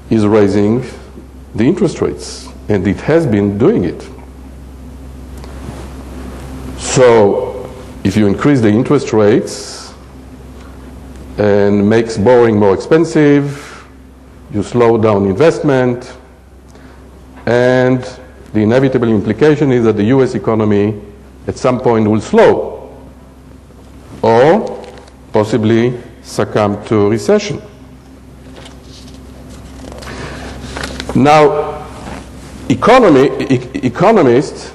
is raising the interest rates, and it has been doing it. So, if you increase the interest rates and makes borrowing more expensive, you slow down investment, and the inevitable implication is that the US economy at some point will slow, or possibly succumb to recession. Now, economists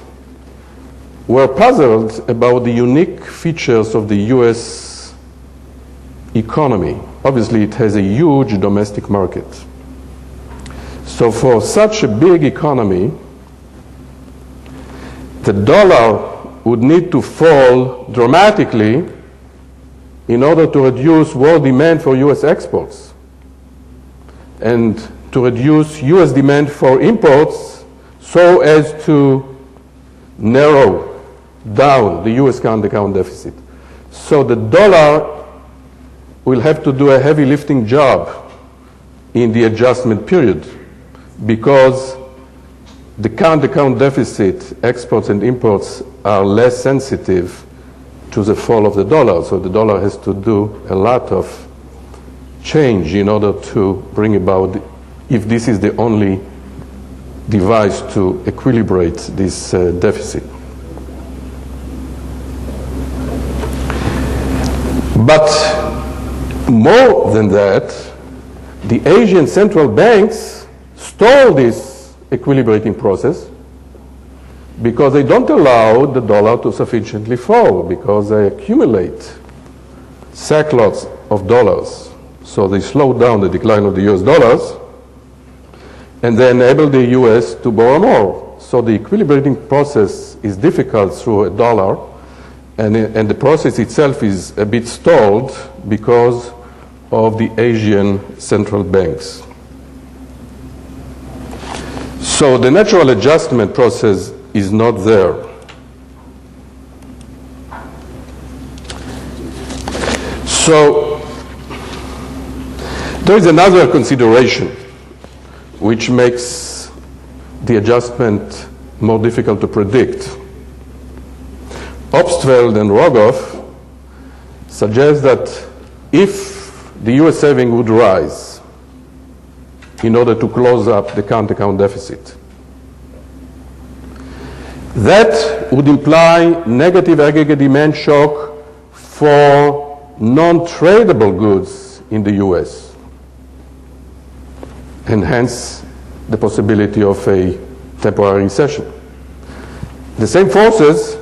were puzzled about the unique features of the US economy. Obviously, it has a huge domestic market. So for such a big economy, the dollar would need to fall dramatically in order to reduce world demand for US exports and to reduce US demand for imports so as to narrow down the US current account deficit. So the dollar will have to do a heavy lifting job in the adjustment period, because the current account deficit, exports and imports, are less sensitive to the fall of the dollar. So the dollar has to do a lot of change in order to bring about, if this is the only device to equilibrate this deficit. But more than that, the Asian central banks stall this equilibrating process because they don't allow the dollar to sufficiently fall, because they accumulate sacklots of dollars. So they slow down the decline of the US dollars, and they enable the US to borrow more. So the equilibrating process is difficult through a dollar, and the process itself is a bit stalled because of the Asian central banks. So the natural adjustment process is not there. So there is another consideration which makes the adjustment more difficult to predict. Obstfeld and Rogoff suggests that if the US saving would rise in order to close up the current account deficit, that would imply negative aggregate demand shock for non-tradable goods in the US, and hence the possibility of a temporary recession. The same forces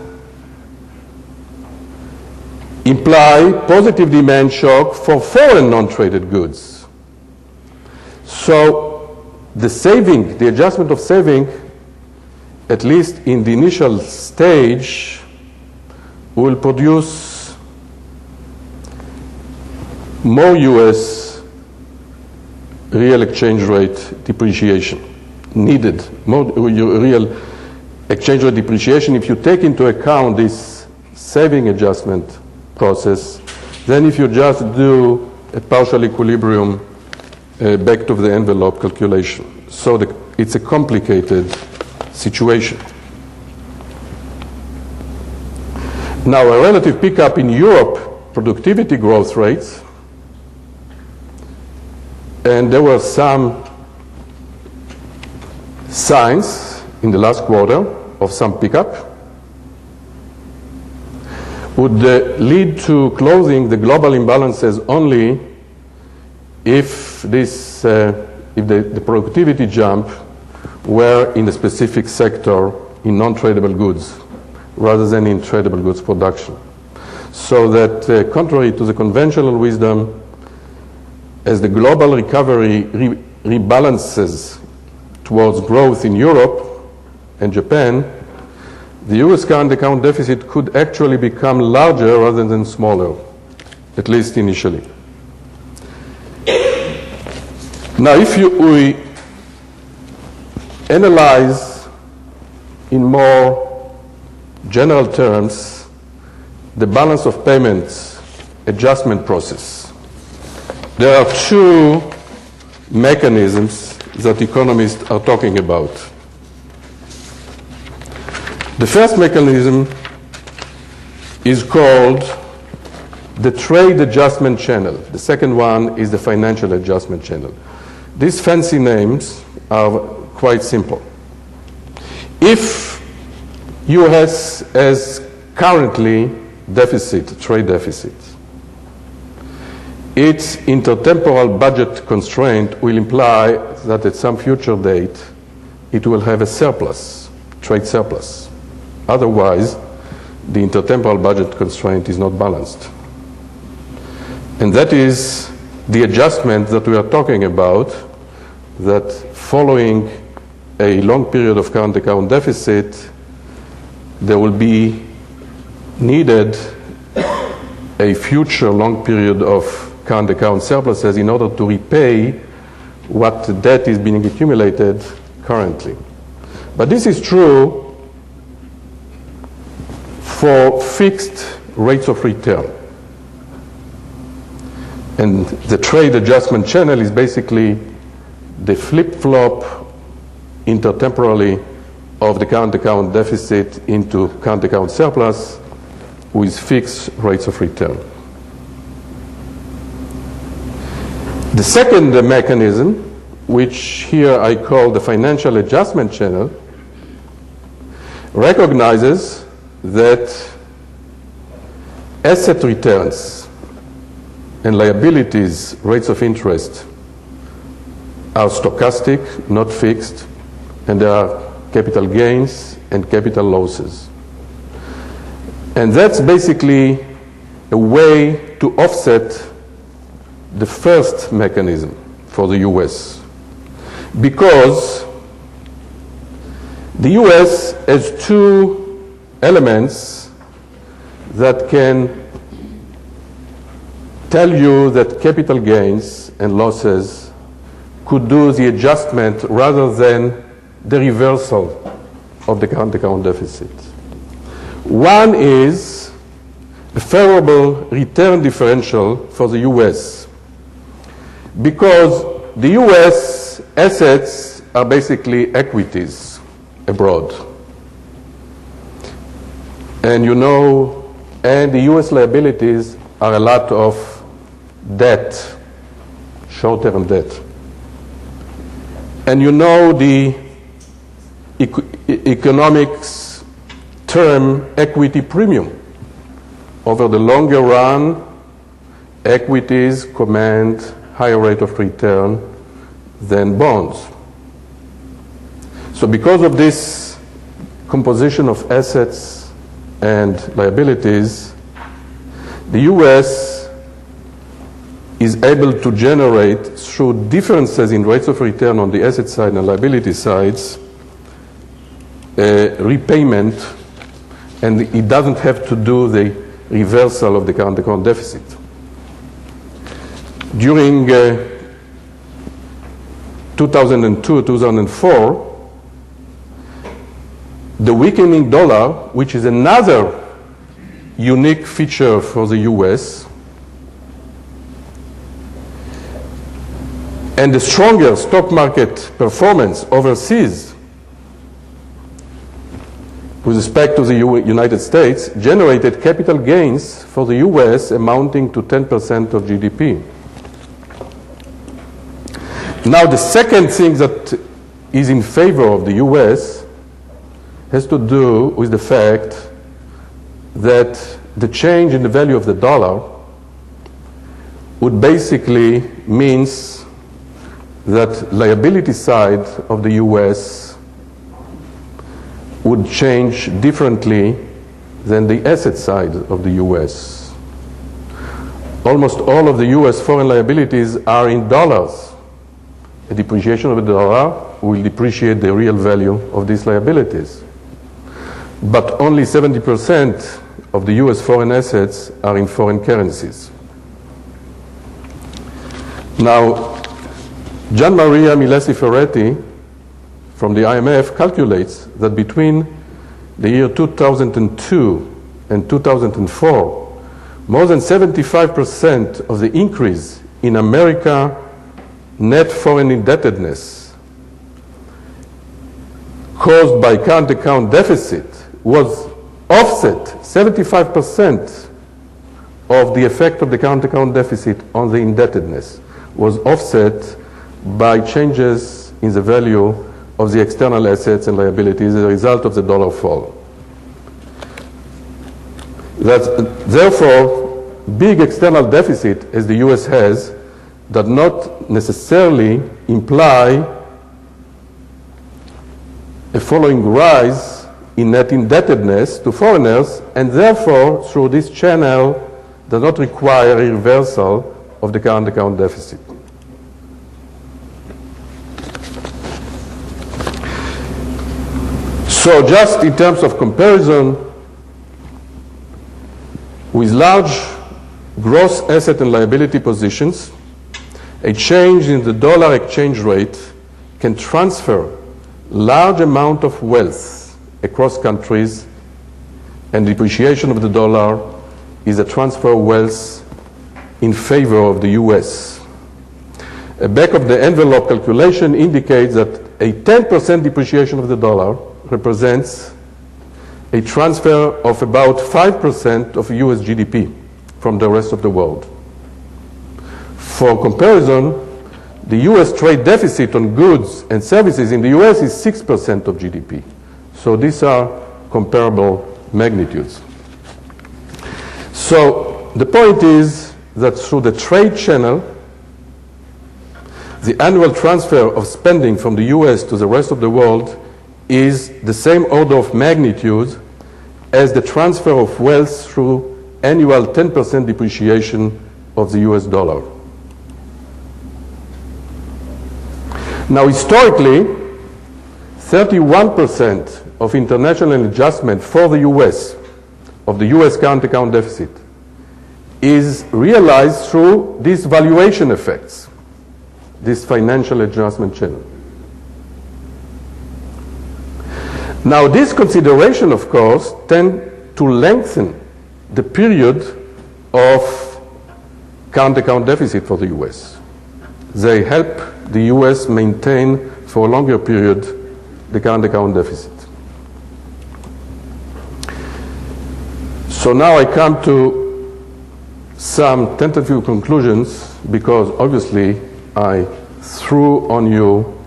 imply positive demand shock for foreign non-traded goods. So the adjustment of saving, at least in the initial stage, will produce more US real exchange rate depreciation, needed more real exchange rate depreciation if you take into account this saving adjustment process, then if you just do a partial equilibrium back to the envelope calculation. So it's a complicated situation. Now, a relative pickup in Europe productivity growth rates, and there were some signs in the last quarter of some pickup, would lead to closing the global imbalances only if the productivity jump were in a specific sector in non-tradable goods rather than in tradable goods production. So that contrary to the conventional wisdom, as the global recovery rebalances towards growth in Europe and Japan, the US current account deficit could actually become larger rather than smaller, at least initially. Now, if we analyze in more general terms the balance of payments adjustment process, there are two mechanisms that economists are talking about. The first mechanism is called the trade adjustment channel. The second one is the financial adjustment channel. These fancy names are quite simple. If US has currently trade deficit, its intertemporal budget constraint will imply that at some future date it will have a surplus, trade surplus. Otherwise, the intertemporal budget constraint is not balanced. And that is the adjustment that we are talking about, that following a long period of current account deficit, there will be needed a future long period of current account surpluses in order to repay what debt is being accumulated currently. But this is true for fixed rates of return. And the trade adjustment channel is basically the flip-flop intertemporally of the current account deficit into current account surplus with fixed rates of return. The second mechanism, which here I call the financial adjustment channel, recognizes that asset returns and liabilities rates of interest are stochastic, not fixed, and there are capital gains and capital losses. And that's basically a way to offset the first mechanism for the US, because the US has two elements that can tell you that capital gains and losses could do the adjustment rather than the reversal of the current account deficit. One is a favorable return differential for the US, because the US assets are basically equities abroad. And and the US liabilities are a lot of debt, short-term debt. And you know the economics term equity premium. Over the longer run, equities command higher rate of return than bonds. So because of this composition of assets and liabilities, the US is able to generate, through differences in rates of return on the asset side and liability sides, repayment, and it doesn't have to do the reversal of the current account deficit. During 2002-2004, the weakening dollar, which is another unique feature for the US, and the stronger stock market performance overseas with respect to the United States generated capital gains for the US amounting to 10% of GDP. Now, the second thing that is in favor of the US has to do with the fact that the change in the value of the dollar would basically means that liability side of the US would change differently than the asset side of the US. Almost all of the US foreign liabilities are in dollars. A depreciation of the dollar will depreciate the real value of these liabilities. But only 70% of the US foreign assets are in foreign currencies. Now, Gian Maria Milesi Ferretti from the IMF calculates that between the year 2002 and 2004, more than 75% of the increase in America net foreign indebtedness caused by current account deficit was offset, 75% of the effect of the current account deficit on the indebtedness was offset by changes in the value of the external assets and liabilities as a result of the dollar fall. Therefore, big external deficit, as the US has, does not necessarily imply a following rise in net indebtedness to foreigners, and therefore, through this channel, does not require a reversal of the current account deficit. So just in terms of comparison, with large gross asset and liability positions, a change in the dollar exchange rate can transfer large amount of wealth across countries, and depreciation of the dollar is a transfer of wealth in favor of the US. A back-of-the-envelope calculation indicates that a 10% depreciation of the dollar represents a transfer of about 5% of US GDP from the rest of the world. For comparison, the US trade deficit on goods and services in the US is 6% of GDP. So these are comparable magnitudes. So the point is that through the trade channel, the annual transfer of spending from the US to the rest of the world is the same order of magnitude as the transfer of wealth through annual 10% depreciation of the US dollar. Now, historically, 31% of international adjustment for the US, of the US current account deficit, is realized through these valuation effects, this financial adjustment channel. Now, this consideration, of course, tend to lengthen the period of current account deficit for the US. They help the US maintain for a longer period the current account deficit. So now I come to some tentative conclusions, because obviously I threw on you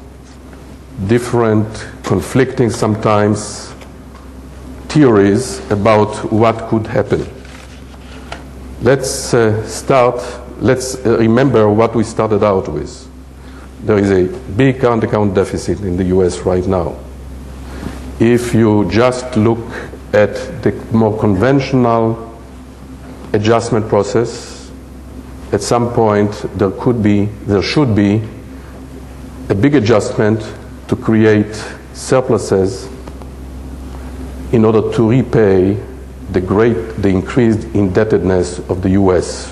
different, conflicting sometimes, theories about what could happen. Let's remember what we started out with. There is a big current account deficit in the US right now. If you just look at the more conventional adjustment process, at some point there should be a big adjustment to create surpluses in order to repay the increased indebtedness of the US.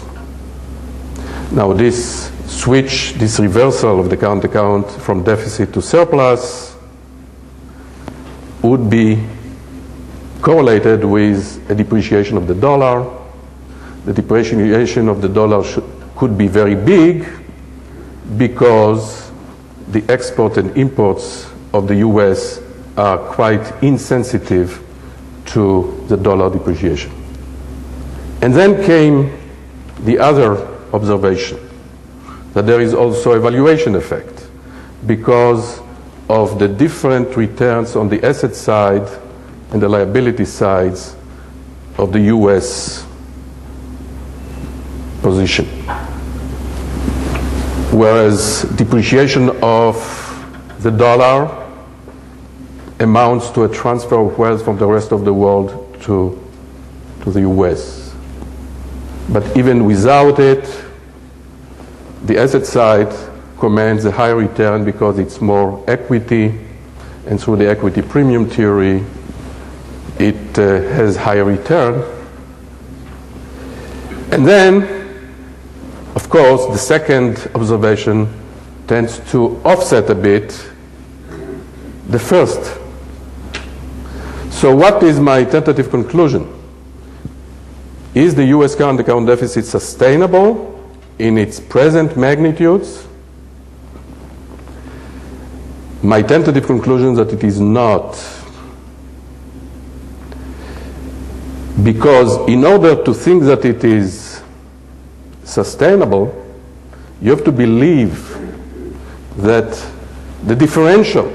Now this switch, this reversal of the current account from deficit to surplus would be correlated with a depreciation of the dollar. The depreciation of the dollar could be very big because the export and imports of the US are quite insensitive to the dollar depreciation. And then came the other observation, that there is also a valuation effect because of the different returns on the asset side and the liability sides of the US position. Whereas depreciation of the dollar amounts to a transfer of wealth from the rest of the world to the US. But even without it, the asset side commands a higher return because it's more equity, and through the equity premium theory, it has higher return. And then, of course, the second observation tends to offset a bit the first. So what is my tentative conclusion? Is the US current account deficit sustainable in its present magnitudes? My tentative conclusion is that it is not. Because in order to think that it is sustainable, you have to believe that the differential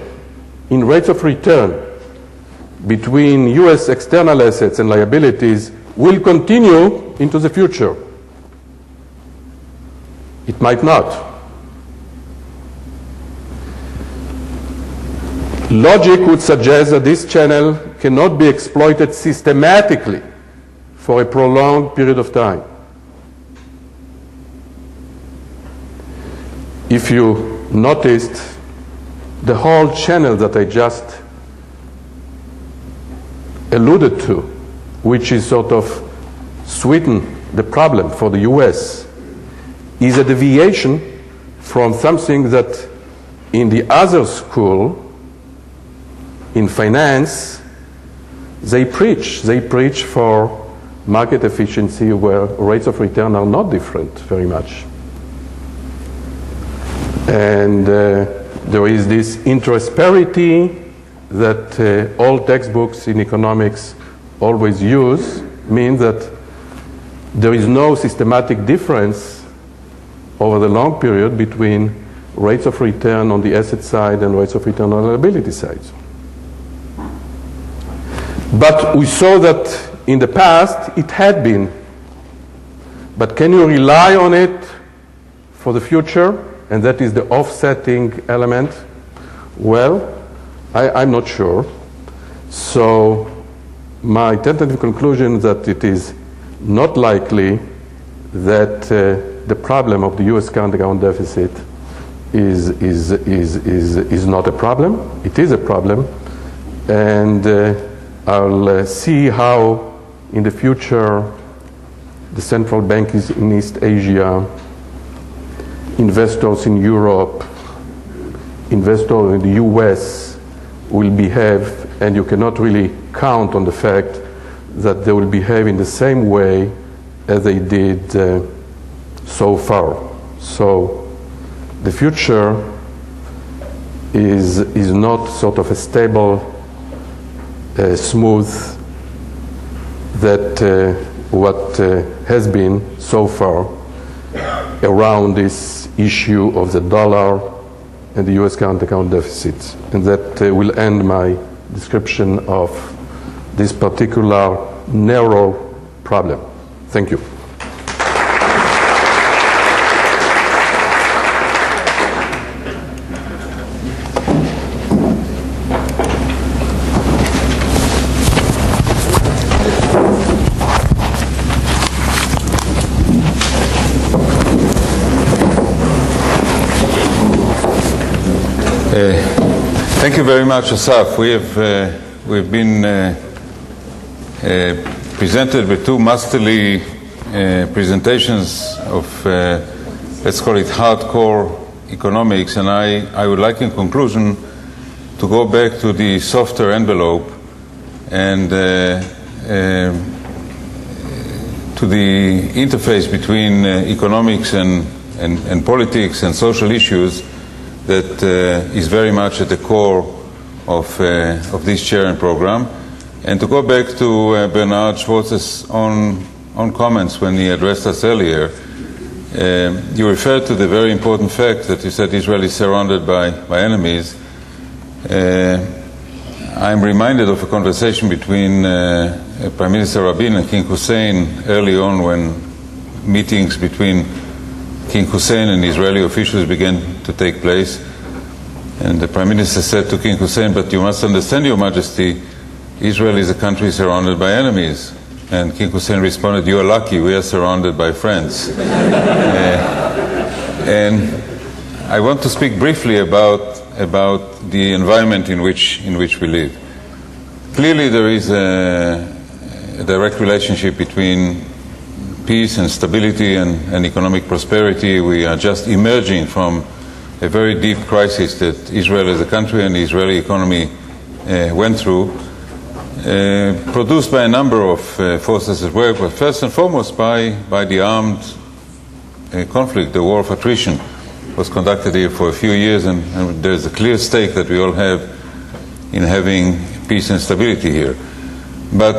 in rates of return between US external assets and liabilities will continue into the future. It might not. Logic would suggest that this channel cannot be exploited systematically for a prolonged period of time. If you noticed, the whole channel that I just alluded to, which is sort of sweeten the problem for the US, is a deviation from something that in the other school, in finance, they preach. They preach for market efficiency where rates of return are not different very much. And there is this interest parity that all textbooks in economics always use, means that there is no systematic difference over the long period between rates of return on the asset side and rates of return on the liability side. But we saw that in the past it had been. But can you rely on it for the future? And that is the offsetting element. Well, I'm not sure. So my tentative conclusion is that it is not likely that the problem of the US current account deficit is not a problem. It is a problem. And I'll see how in the future the central banks in East Asia, investors in Europe, investors in the US will behave, and you cannot really count on the fact that they will behave in the same way as they did so far. So the future is not sort of a stable, smooth, that what has been so far around this issue of the dollar and the U.S. current account deficit. And that will end my description of this particular narrow problem. Thank you. Thank you very much, Assaf. We've been presented with two masterly presentations of, let's call it hardcore economics, and I would like in conclusion to go back to the softer envelope and to the interface between economics and politics and social issues that is very much at the core of this chair and program, and to go back to Bernard Schwartz's own comments when he addressed us earlier. You referred to the very important fact that you said Israel is surrounded by enemies. I'm reminded of a conversation between Prime Minister Rabin and King Hussein early on, when meetings between King Hussein and Israeli officials began to take place. And the Prime Minister said to King Hussein, "But you must understand, Your Majesty, Israel is a country surrounded by enemies." And King Hussein responded, "You are lucky, we are surrounded by friends." And I want to speak briefly about the environment in which we live. Clearly there is a direct relationship between peace and stability and economic prosperity. We are just emerging from a very deep crisis that Israel as a country and the Israeli economy went through, produced by a number of forces at work, but first and foremost by the armed conflict. The war of attrition was conducted here for a few years, and there's a clear stake that we all have in having peace and stability here. But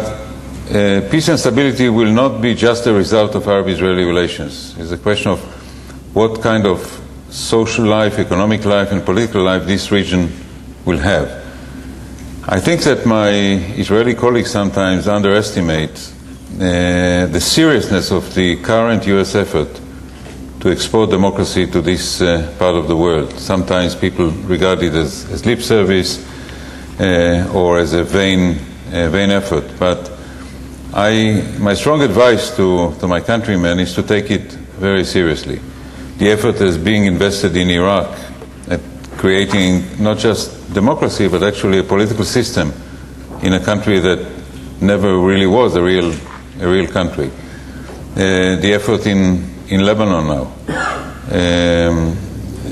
peace and stability will not be just a result of Arab-Israeli relations. It's a question of what kind of social life, economic life, and political life this region will have. I think that my Israeli colleagues sometimes underestimate the seriousness of the current U.S. effort to export democracy to this part of the world. Sometimes people regard it as lip service or as a vain effort. But my strong advice to my countrymen is to take it very seriously. The effort is being invested in Iraq at creating not just democracy, but actually a political system in a country that never really was a real country. The effort in Lebanon now,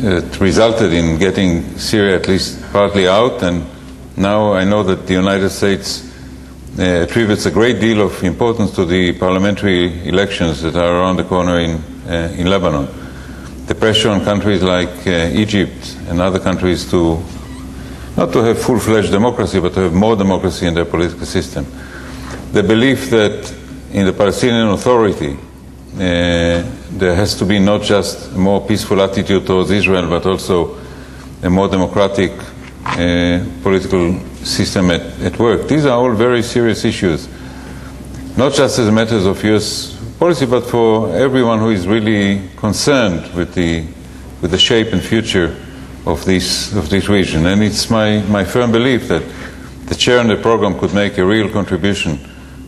it resulted in getting Syria at least partly out, and now I know that the United States attributes a great deal of importance to the parliamentary elections that are around the corner in Lebanon. The pressure on countries like Egypt and other countries not to have full-fledged democracy, but to have more democracy in their political system. The belief that in the Palestinian Authority there has to be not just a more peaceful attitude towards Israel, but also a more democratic political system at work. These are all very serious issues, not just as matters of U.S. policy, but for everyone who is really concerned with the shape and future of this region. And it's my firm belief that the chair and the program could make a real contribution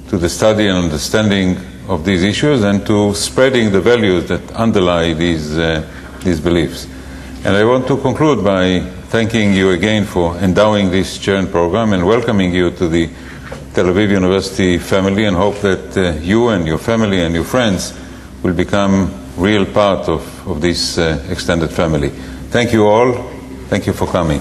to the study and understanding of these issues and to spreading the values that underlie these beliefs. And I want to conclude by thanking you again for endowing this chair and program and welcoming you to the Tel Aviv University family, and hope that you and your family and your friends will become real part of this extended family. Thank you all. Thank you for coming.